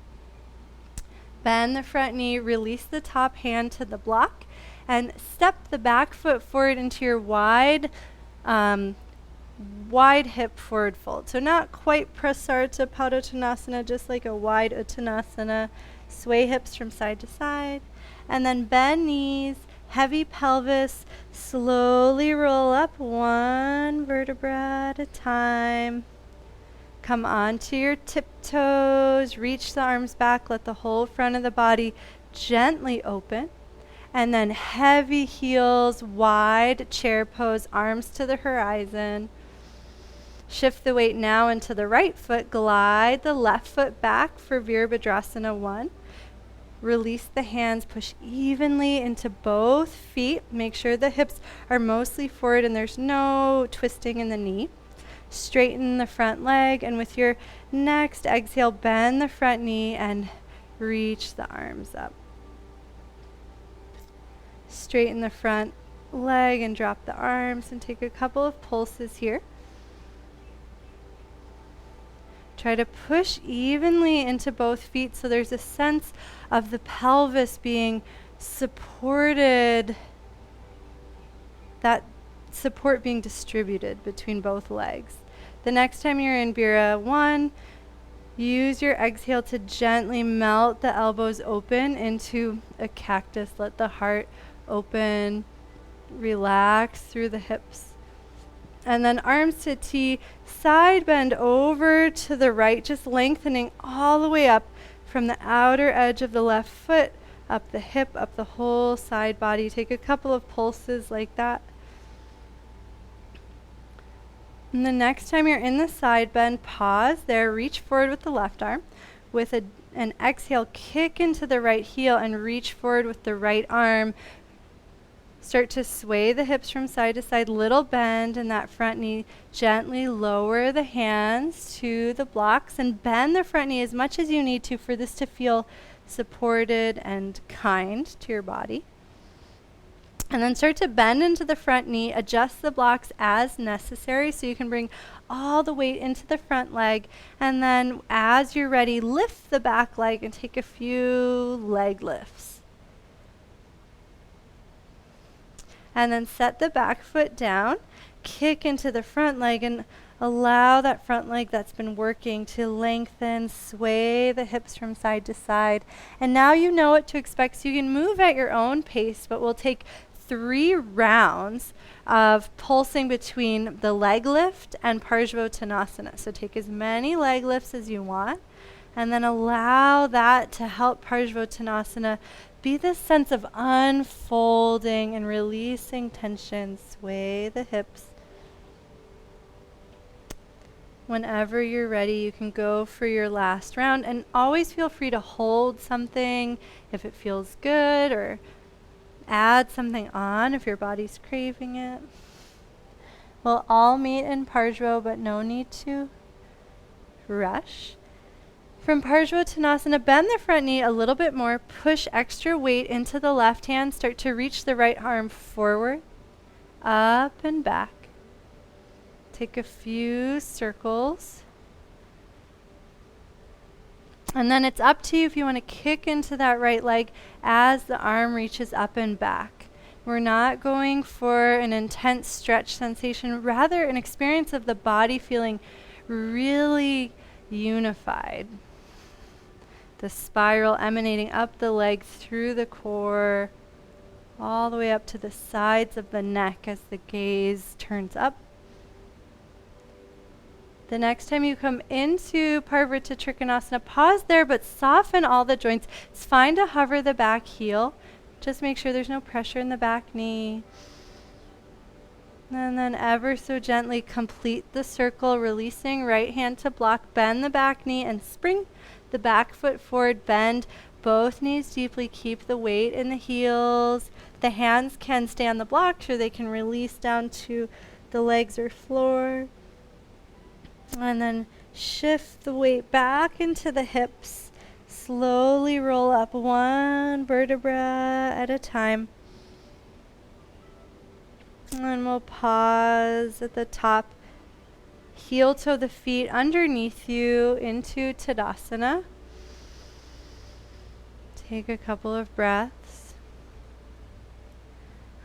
Bend the front knee, release the top hand to the block, and step the back foot forward into your wide wide hip forward fold. So not quite Prasarita Padottanasana, just like a wide Uttanasana. Sway hips from side to side. And then bend knees, heavy pelvis, slowly roll up one vertebra at a time. Come onto your tiptoes, reach the arms back, let the whole front of the body gently open. And then heavy heels, wide chair pose, arms to the horizon. Shift the weight now into the right foot, glide the left foot back for Veer Bhadrasana 1. Release the hands, push evenly into both feet. Make sure the hips are mostly forward and there's no twisting in the knee. Straighten the front leg, and with your next exhale, bend the front knee and reach the arms up. Straighten the front leg and drop the arms and take a couple of pulses here. Try to push evenly into both feet so there's a sense of the pelvis being supported, that support being distributed between both legs. The next time you're in Bira 1, use your exhale to gently melt the elbows open into a cactus. Let the heart open, relax through the hips. And then arms to T, side bend over to the right, just lengthening all the way up from the outer edge of the left foot, up the hip, up the whole side body. Take a couple of pulses like that. And the next time you're in the side bend, pause there, reach forward with the left arm. With an exhale, kick into the right heel and reach forward with the right arm. Start to sway the hips from side to side, little bend in that front knee. Gently lower the hands to the blocks and bend the front knee as much as you need to for this to feel supported and kind to your body. And then start to bend into the front knee, adjust the blocks as necessary so you can bring all the weight into the front leg. And then as you're ready, lift the back leg and take a few leg lifts. And then set the back foot down, kick into the front leg, and allow that front leg that's been working to lengthen, sway the hips from side to side. And now you know what to expect, so you can move at your own pace, but we'll take 3 rounds of pulsing between the leg lift and Parsvottanasana. So take as many leg lifts as you want, and then allow that to help Parsvottanasana be this sense of unfolding and releasing tension. Sway the hips. Whenever you're ready, you can go for your last round, and always feel free to hold something if it feels good, or add something on if your body's craving it. We'll all meet in Parsvo, but no need to rush. From Parsvottanasana, bend the front knee a little bit more, push extra weight into the left hand, start to reach the right arm forward, up and back. Take a few circles. And then it's up to you if you want to kick into that right leg as the arm reaches up and back. We're not going for an intense stretch sensation, rather an experience of the body feeling really unified. The spiral emanating up the leg through the core, all the way up to the sides of the neck as the gaze turns up. The next time you come into Parvrita Trikonasana, pause there, but soften all the joints. It's fine to hover the back heel. Just make sure there's no pressure in the back knee. And then ever so gently complete the circle, releasing right hand to block. Bend the back knee and spring the back foot forward. Bend both knees deeply. Keep the weight in the heels. The hands can stay on the blocks, or they can release down to the legs or floor. And then shift the weight back into the hips. Slowly roll up one vertebra at a time. And we'll pause at the top. Heel toe the feet underneath you into Tadasana. Take a couple of breaths.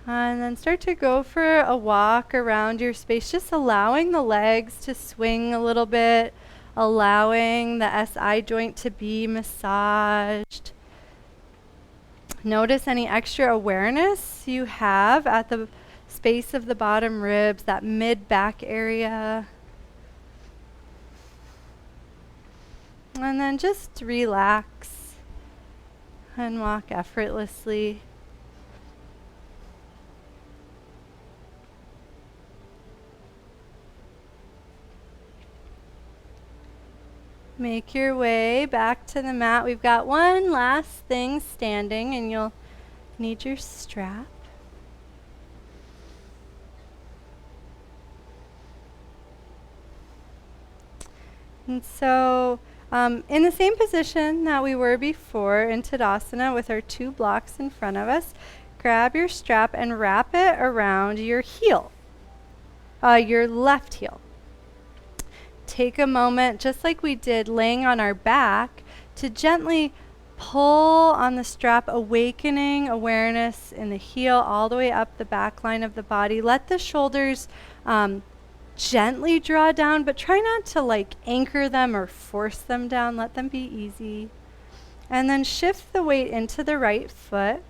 And then start to go for a walk around your space, just allowing the legs to swing a little bit, allowing the SI joint to be massaged. Notice any extra awareness you have at the space of the bottom ribs, that mid-back area. And then just relax and walk effortlessly. Make your way back to the mat. We've got one last thing standing, and you'll need your strap. And so, in the same position that we were before in Tadasana with our two blocks in front of us, grab your strap and wrap it around your heel, your left heel. Take a moment, just like we did laying on our back, to gently pull on the strap, awakening awareness in the heel all the way up the back line of the body. Let the shoulders gently draw down, but try not to anchor them or force them down. Let them be easy. And then shift the weight into the right foot.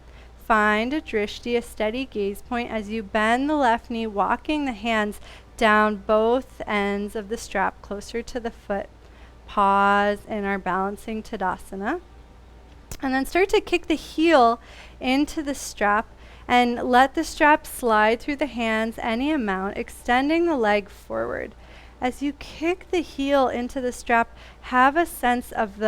Find a drishti, a steady gaze point, as you bend the left knee, walking the hands down both ends of the strap closer to the foot. Pause in our balancing Tadasana. And then start to kick the heel into the strap and let the strap slide through the hands any amount, extending the leg forward. As you kick the heel into the strap, have a sense of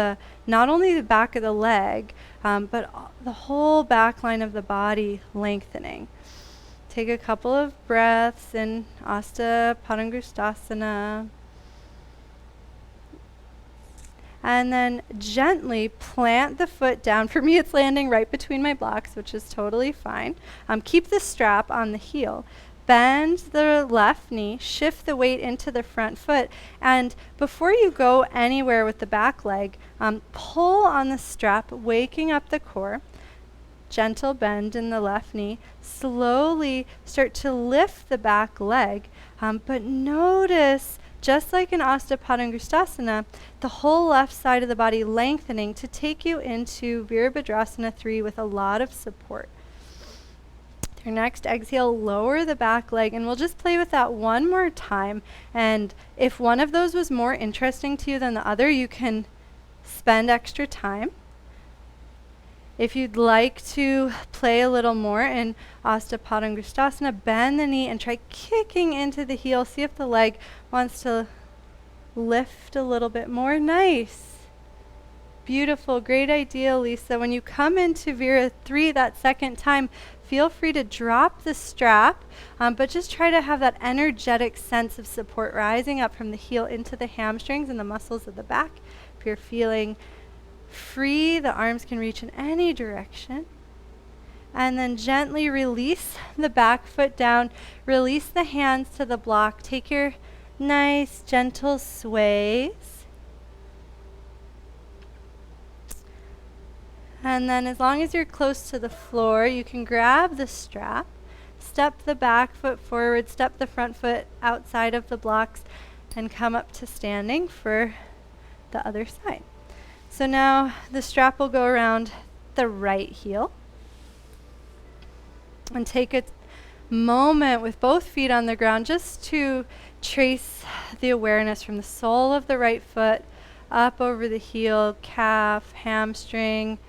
not only the back of the leg, but the whole back line of the body lengthening. Take a couple of breaths in Padangusthasana. And then gently plant the foot down. For me, it's landing right between my blocks, which is totally fine. Keep the strap on the heel. Bend the left knee, shift the weight into the front foot, and before you go anywhere with the back leg, pull on the strap, waking up the core. Gentle bend in the left knee. Slowly start to lift the back leg, but notice, just like in Padangusthasana, the whole left side of the body lengthening to take you into Veer Bhadrasana 3 with a lot of support. Your next exhale, lower the back leg, and we'll just play with that one more time. And if one of those was more interesting to you than the other, you can spend extra time. If you'd like to play a little more in Padangusthasana, bend the knee and try kicking into the heel. See if the leg wants to lift a little bit more. Nice. Beautiful. Great idea, Lisa. When you come into Veer 3 that second time, feel free to drop the strap, but just try to have that energetic sense of support rising up from the heel into the hamstrings and the muscles of the back. If you're feeling free, the arms can reach in any direction. And then gently release the back foot down. Release the hands to the block. Take your nice, gentle sways. And then as long as you're close to the floor, you can grab the strap, step the back foot forward, step the front foot outside of the blocks, and come up to standing for the other side. So now the strap will go around the right heel. And take a moment with both feet on the ground just to trace the awareness from the sole of the right foot up over the heel, calf, hamstring,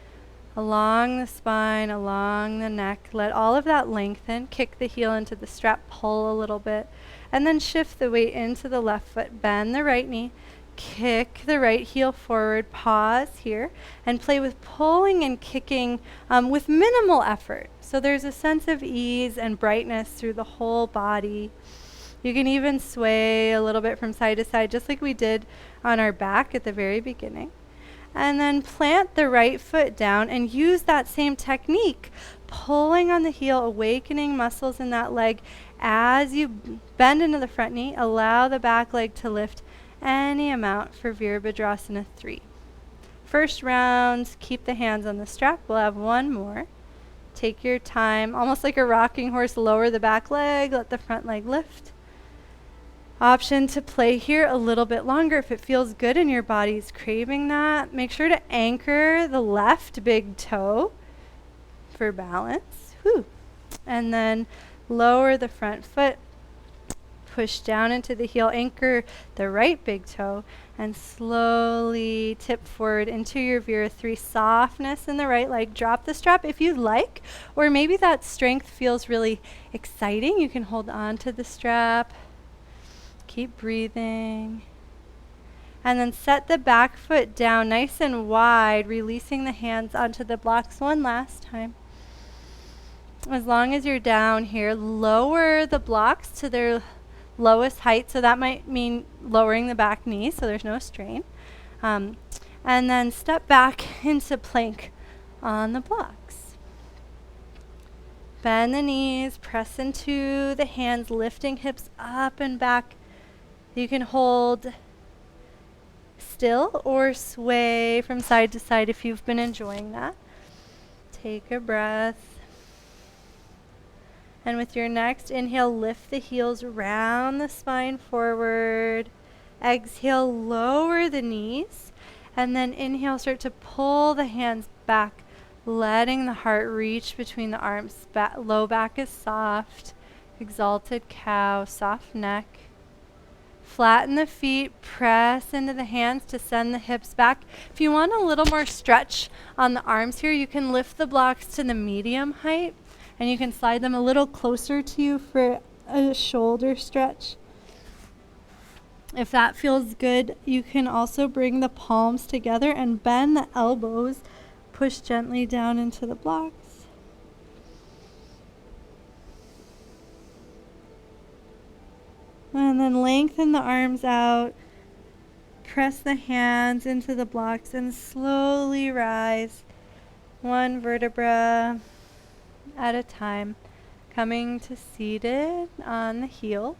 along the spine, along the neck. Let all of that lengthen. Kick the heel into the strap, pull a little bit, and then shift the weight into the left foot. Bend the right knee. Kick the right heel forward, pause here, and play with pulling and kicking with minimal effort. So there's a sense of ease and brightness through the whole body. You can even sway a little bit from side to side, just like we did on our back at the very beginning. And then plant the right foot down and use that same technique, pulling on the heel, awakening muscles in that leg. As you bend into the front knee, allow the back leg to lift any amount for Veer Bhadrasana 3. First round, keep the hands on the strap. We'll have one more. Take your time, almost like a rocking horse, lower the back leg, let the front leg lift. Option to play here a little bit longer if it feels good and your body's craving that. Make sure to anchor the left big toe for balance. Whew. And then lower the front foot, push down into the heel, anchor the right big toe, and slowly tip forward into your Veer 3. Softness in the right leg. Drop the strap if you'd like, or maybe that strength feels really exciting. You can hold on to the strap. Keep breathing. And then set the back foot down nice and wide, releasing the hands onto the blocks one last time. As long as you're down here, lower the blocks to their lowest height. So that might mean lowering the back knee so there's no strain. And then step back into plank on the blocks. Bend the knees, press into the hands, lifting hips up and back. You can hold still or sway from side to side if you've been enjoying that. Take a breath. And with your next inhale, lift the heels, round the spine forward. Exhale, lower the knees. And then inhale, start to pull the hands back, letting the heart reach between the arms. Low back is soft. Exalted cow, soft neck. Flatten the feet, press into the hands to send the hips back. If you want a little more stretch on the arms here, you can lift the blocks to the medium height, and you can slide them a little closer to you for a shoulder stretch. If that feels good, you can also bring the palms together and bend the elbows. Push gently down into the blocks. And then lengthen the arms out. Press the hands into the blocks and slowly rise, one vertebra at a time, coming to seated on the heels.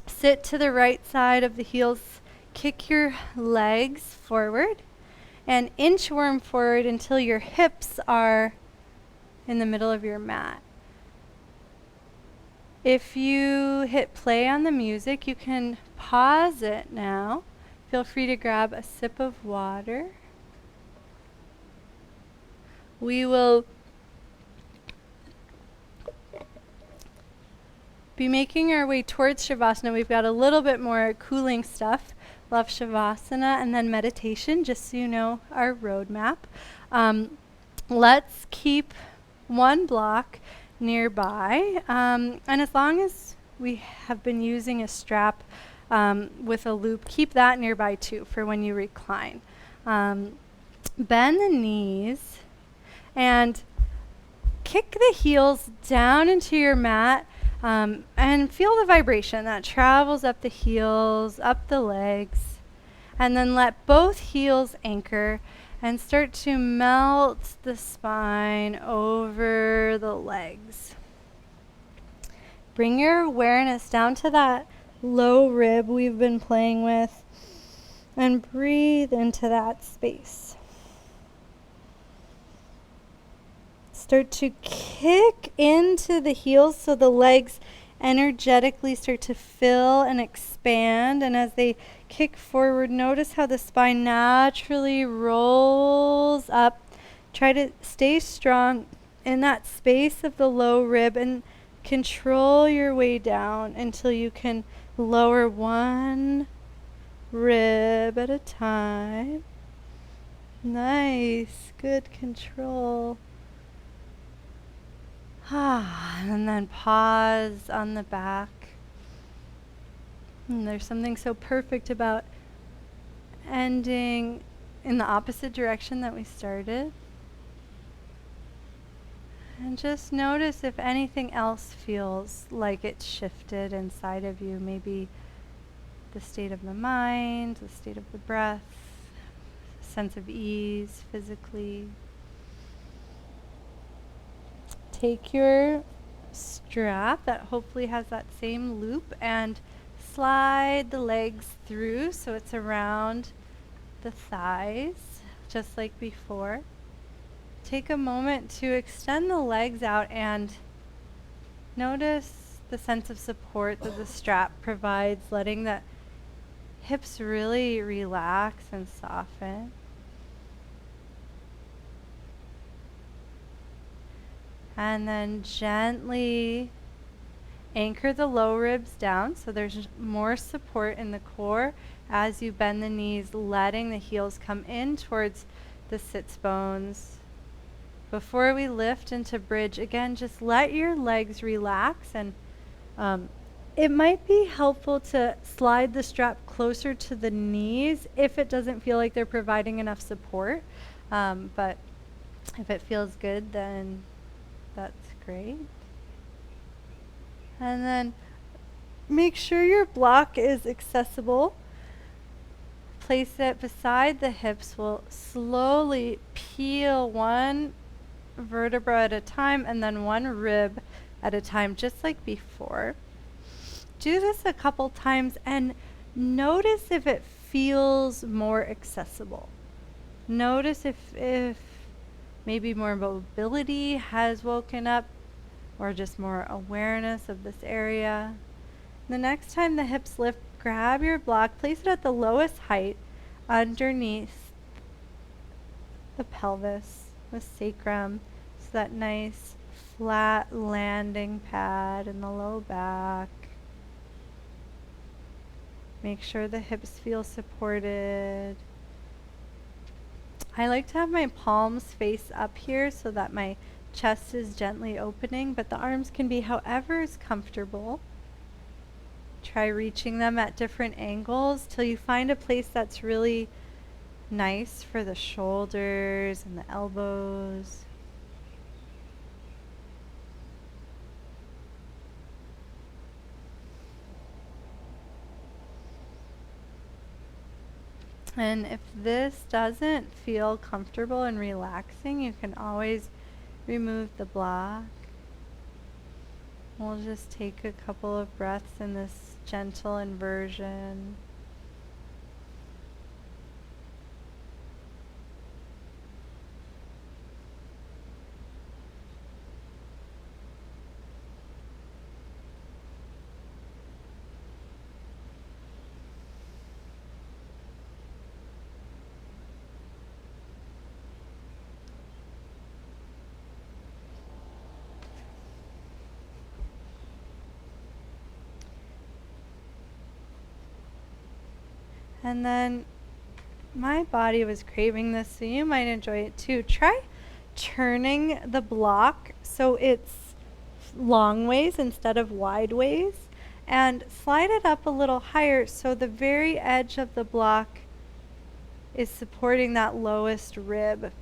Sit to the right side of the heels. Kick your legs forward and inchworm forward until your hips are in the middle of your mat. If you hit play on the music, you can pause it now. Feel free to grab a sip of water. We will be making our way towards Shavasana. We've got a little bit more cooling stuff. We'll have Shavasana and then meditation, just so you know our roadmap. Let's keep one block nearby, and as long as we have been using a strap with a loop, keep that nearby too for when you recline. Bend the knees and kick the heels down into your mat, and feel the vibration that travels up the heels, up the legs, and then let both heels anchor and start to melt the spine over the legs. Bring your awareness down to that low rib we've been playing with and breathe into that space. Start to kick into the heels so the legs energetically start to fill and expand, and as they kick forward, notice how the spine naturally rolls up. Try to stay strong in that space of the low rib and control your way down until you can lower one rib at a time. Nice, good control. And then pause on the back. And there's something so perfect about ending in the opposite direction that we started. And just notice if anything else feels like it's shifted inside of you. Maybe the state of the mind, the state of the breath, sense of ease physically. Take your strap that hopefully has that same loop and slide the legs through so it's around the thighs, just like before. take a moment to extend the legs out and notice the sense of support that the strap provides, letting the hips really relax and soften. And then gently anchor the low ribs down so there's more support in the core as you bend the knees, letting the heels come in towards the sits bones. Before we lift into bridge, again, just let your legs relax, and it might be helpful to slide the strap closer to the knees if it doesn't feel like they're providing enough support. But if it feels good, then that's great. And then make sure your block is accessible. Place it beside the hips. We'll slowly peel one vertebra at a time and then one rib at a time, just like before. Do this a couple times and notice if it feels more accessible. Notice if maybe more mobility has woken up or just more awareness of this area. The next time the hips lift, grab your block, place it at the lowest height underneath the pelvis, the sacrum. So that nice flat landing pad in the low back. Make sure the hips feel supported. I like to have my palms face up here so that my chest is gently opening, but the arms can be however is comfortable. Try reaching them at different angles till you find a place that's really nice for the shoulders and the elbows. And if this doesn't feel comfortable and relaxing, you can always remove the block. We'll just take a couple of breaths in this gentle inversion. And then my body was craving this, so you might enjoy it too. Try turning the block so it's long ways instead of wide ways, and slide it up a little higher so the very edge of the block is supporting that lowest rib.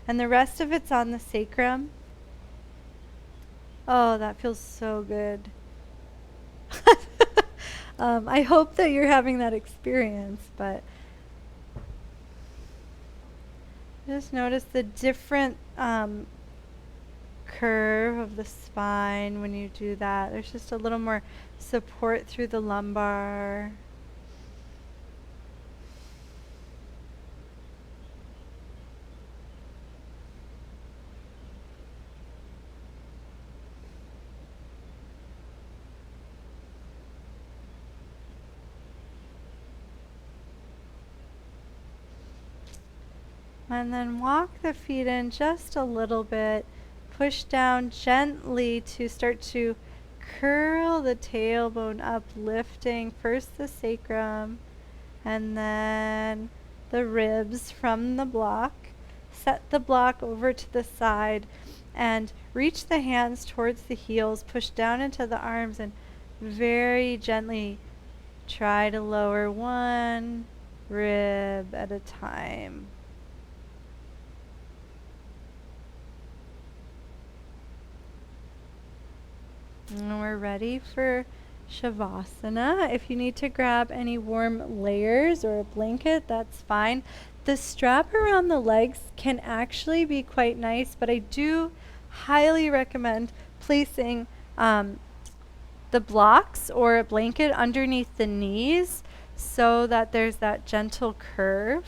And the rest of it's on the sacrum. Oh, that feels so good. I hope that you're having that experience, but just notice the different curve of the spine when you do that. There's just a little more support through the lumbar. And then walk the feet in just a little bit. Push down gently to start to curl the tailbone up, lifting first the sacrum and then the ribs from the block. Set the block over to the side and reach the hands towards the heels. Push down into the arms and very gently try to lower one rib at a time. And we're ready for Shavasana. If you need to grab any warm layers or a blanket, that's fine. The strap around the legs can actually be quite nice, but I do highly recommend placing the blocks or a blanket underneath the knees so that there's that gentle curve.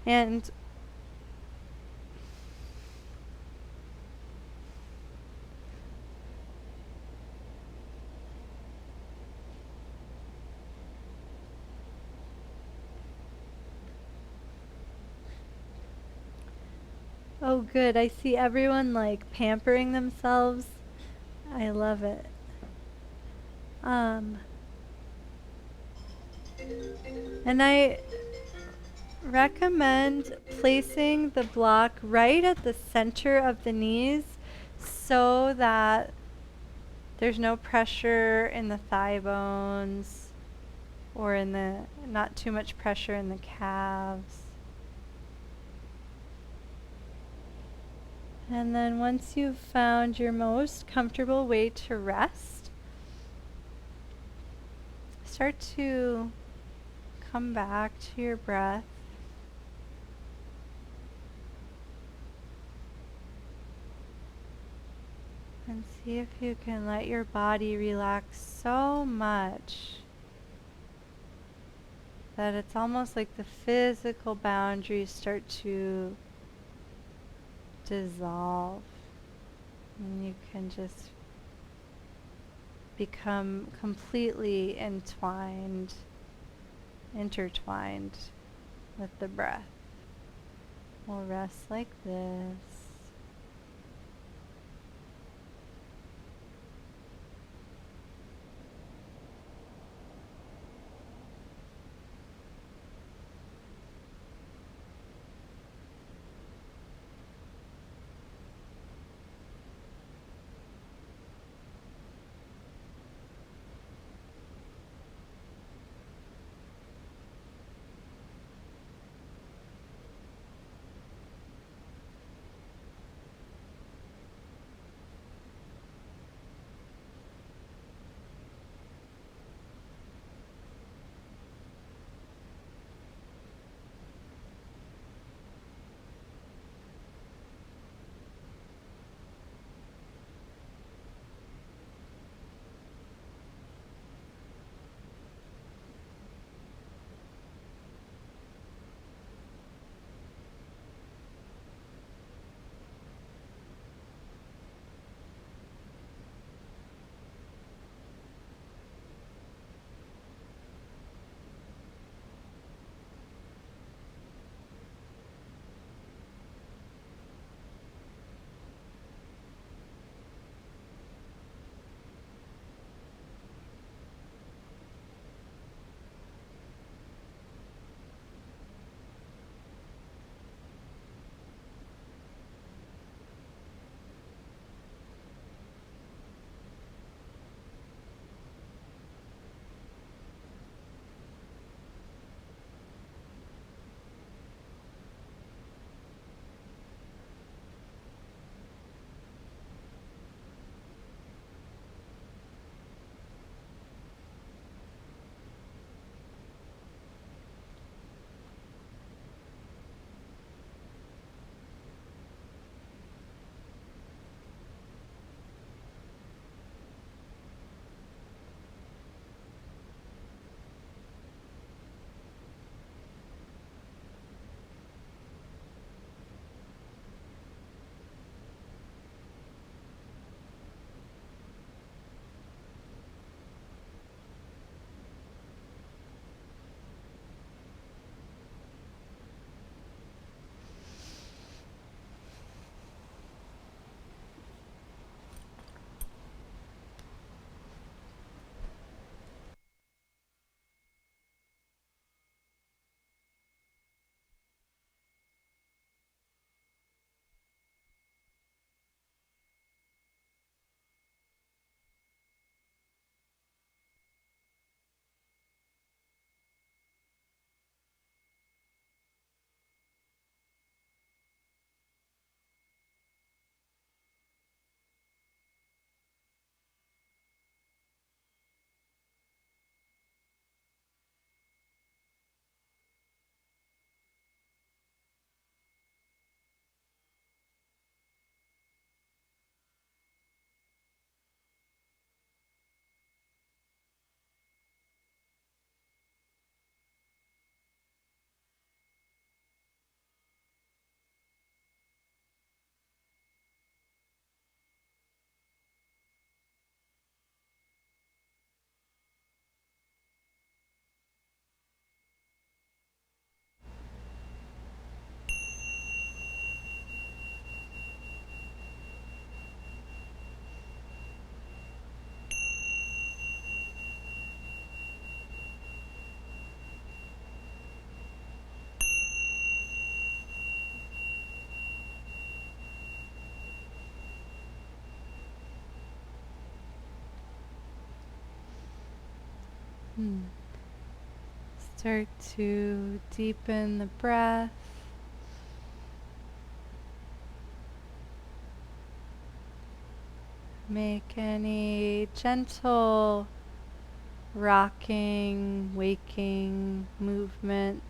And Oh, good. I see everyone like pampering themselves. I love it. Um, and I recommend placing the block right at the center of the knees so that there's no pressure in the thigh bones or in the, not too much pressure in the calves. And then once you've found your most comfortable way to rest, start to come back to your breath. And see if you can let your body relax so much that it's almost like the physical boundaries start to dissolve. And you can just become completely intertwined with the breath. We'll rest like this. Hmm. Start to deepen the breath. Make any gentle rocking, waking movements.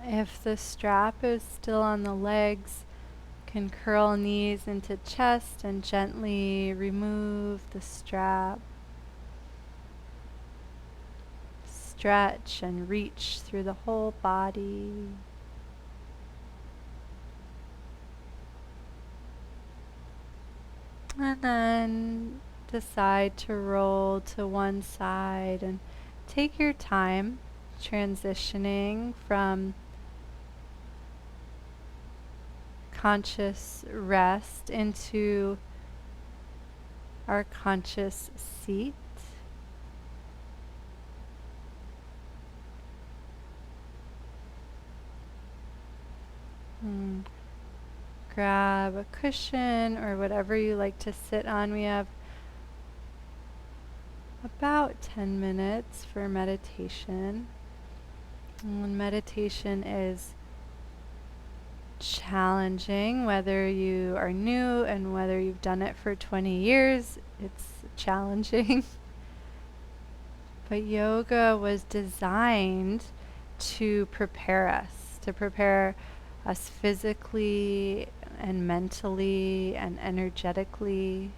If the strap is still on the legs, can curl knees into chest and gently remove the strap. Stretch and reach through the whole body. And then decide to roll to one side and take your time transitioning from conscious rest into our conscious seat. Grab a cushion or whatever you like to sit on. We have about 10 minutes for meditation. And when meditation is challenging, whether you are new and whether you've done it for 20 years, it's challenging. But yoga was designed to prepare us physically and mentally and energetically.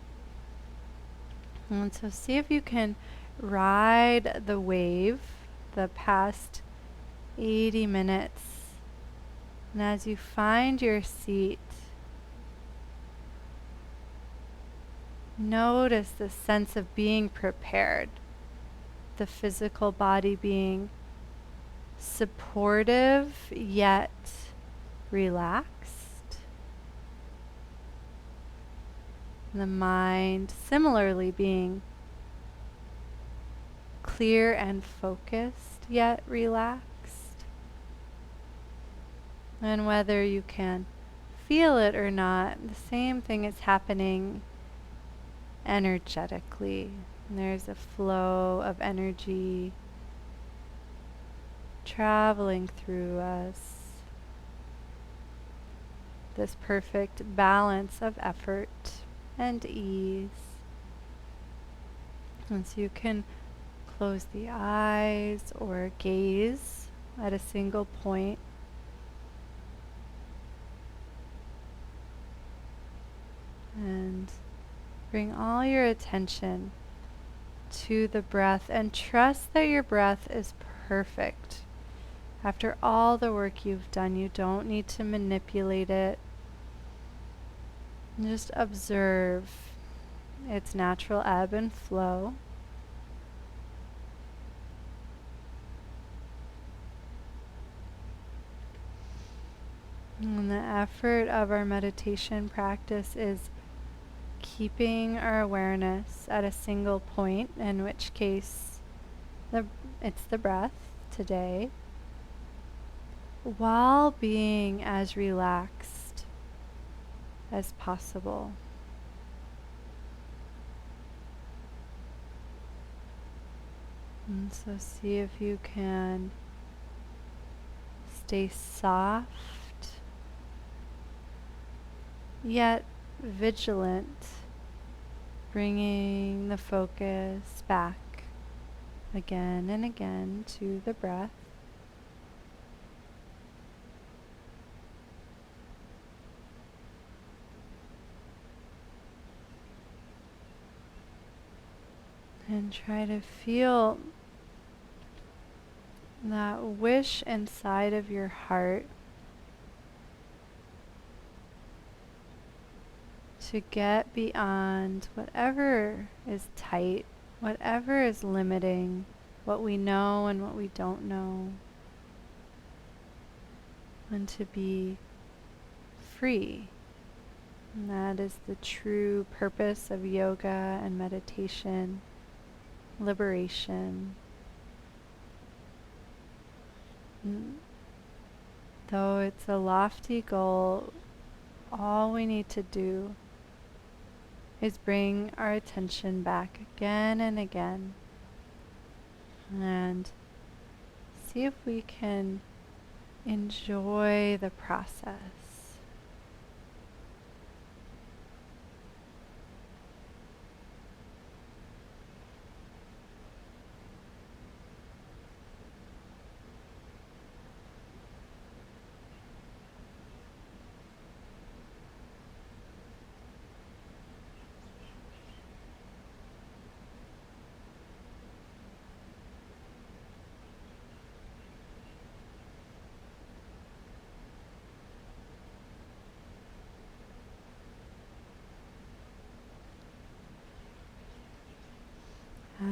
And so see if you can ride the wave the past 80 minutes. And as you find your seat, notice the sense of being prepared, the physical body being supportive yet relaxed, the mind similarly being clear and focused yet relaxed. And whether you can feel it or not, the same thing is happening energetically. And there's a flow of energy traveling through us. This perfect balance of effort and ease. And so you can close the eyes or gaze at a single point. And bring all your attention to the breath and trust that your breath is perfect. After all the work you've done, you don't need to manipulate it. And just observe its natural ebb and flow. And the effort of our meditation practice is keeping our awareness at a single point, in which case it's the breath today, while being as relaxed as possible. And so see if you can stay soft yet vigilant, bringing the focus back again and again to the breath. And try to feel that wish inside of your heart to get beyond whatever is tight, whatever is limiting, what we know and what we don't know, and to be free. And that is the true purpose of yoga and meditation, liberation. Though it's a lofty goal, all we need to do is bring our attention back again and again and see if we can enjoy the process.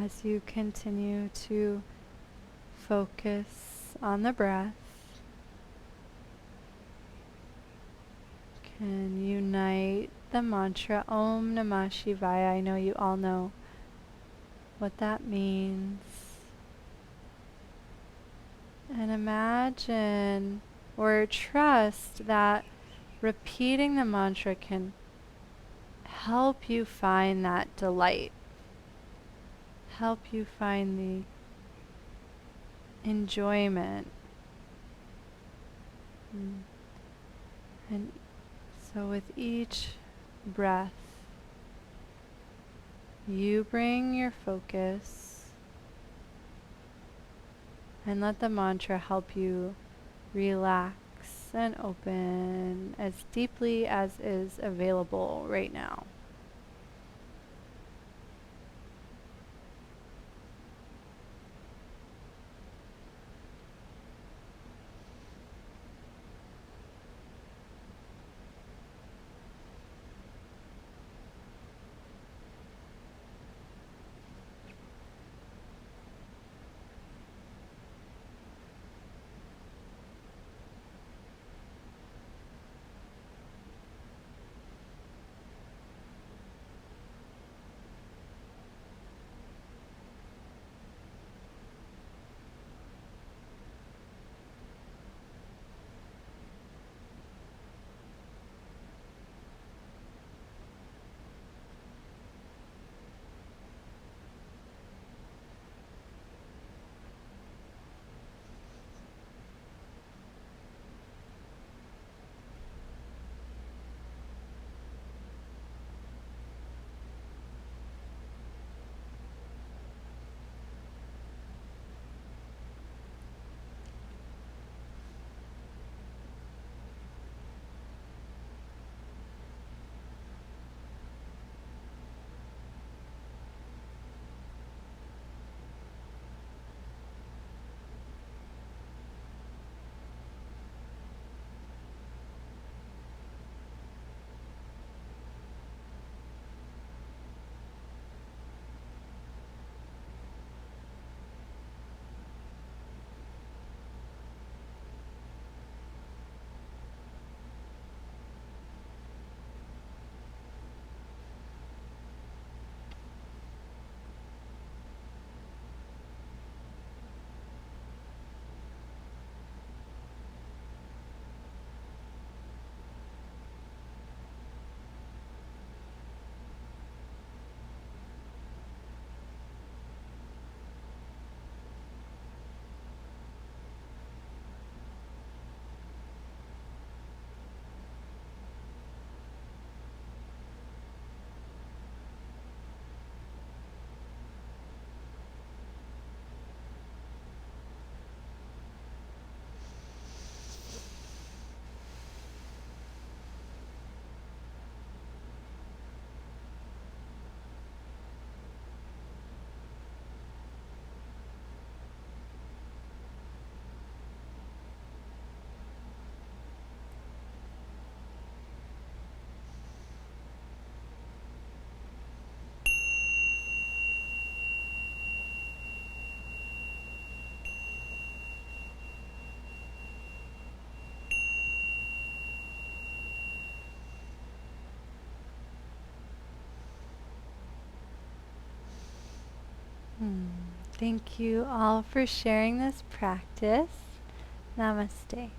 As you continue to focus on the breath, can unite the mantra Om Namah Shivaya. I know you all know what that means. And imagine or trust that repeating the mantra can help you find that delight, help you find the enjoyment. And so with each breath, you bring your focus and let the mantra help you relax and open as deeply as is available right now. Thank you all for sharing this practice. Namaste.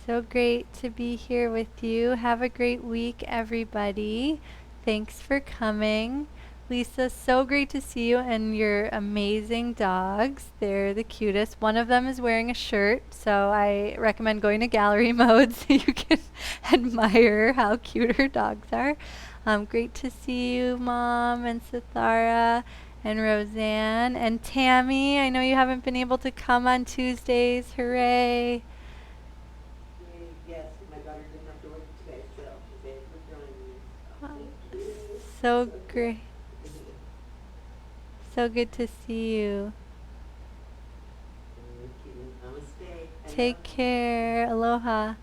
So great to be here with you. Have a great week, everybody. Thanks for coming. Lisa, so great to see you and your amazing dogs. They're the cutest. One of them is wearing a shirt, so I recommend going to gallery mode so you can admire how cute her dogs are. Great to see you, Mom, and Sithara, and Roseanne, and Tammy. I know you haven't been able to come on Tuesdays. Hooray! Yes, my daughter didn't have to work today, so she's able to join me. So thank you. So So good. great. So good to see you. Thank you. Namaste. Take care. Aloha.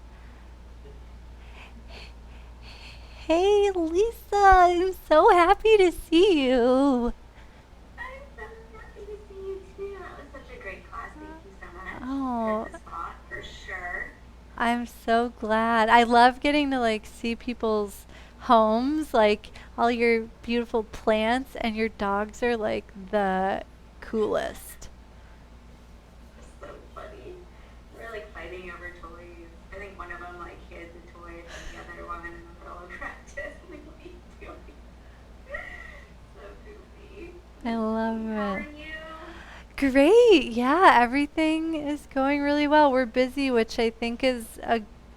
Hey, Lisa. I'm so happy to see you. I'm so happy to see you too. That was such a great class. Thank you so much. Oh, Hit the spot for sure. I'm so glad. I love getting to like see people's homes, like all your beautiful plants, and your dogs are like the coolest. So funny. We're like fighting over toys. I think one of them like hid the toy from the other one in the middle of practice. Like, what are you doing? So goofy. I love How are it. you? Great. Yeah, everything is going really well. We're busy, which I think is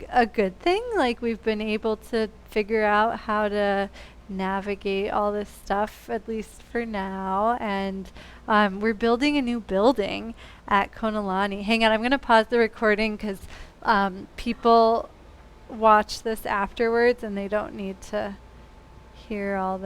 a good thing. Like we've been able to figure out how to navigate all this stuff, at least for now. And we're building a new building at Konalani. Hang on, I'm going to pause the recording because people watch this afterwards and they don't need to hear all this.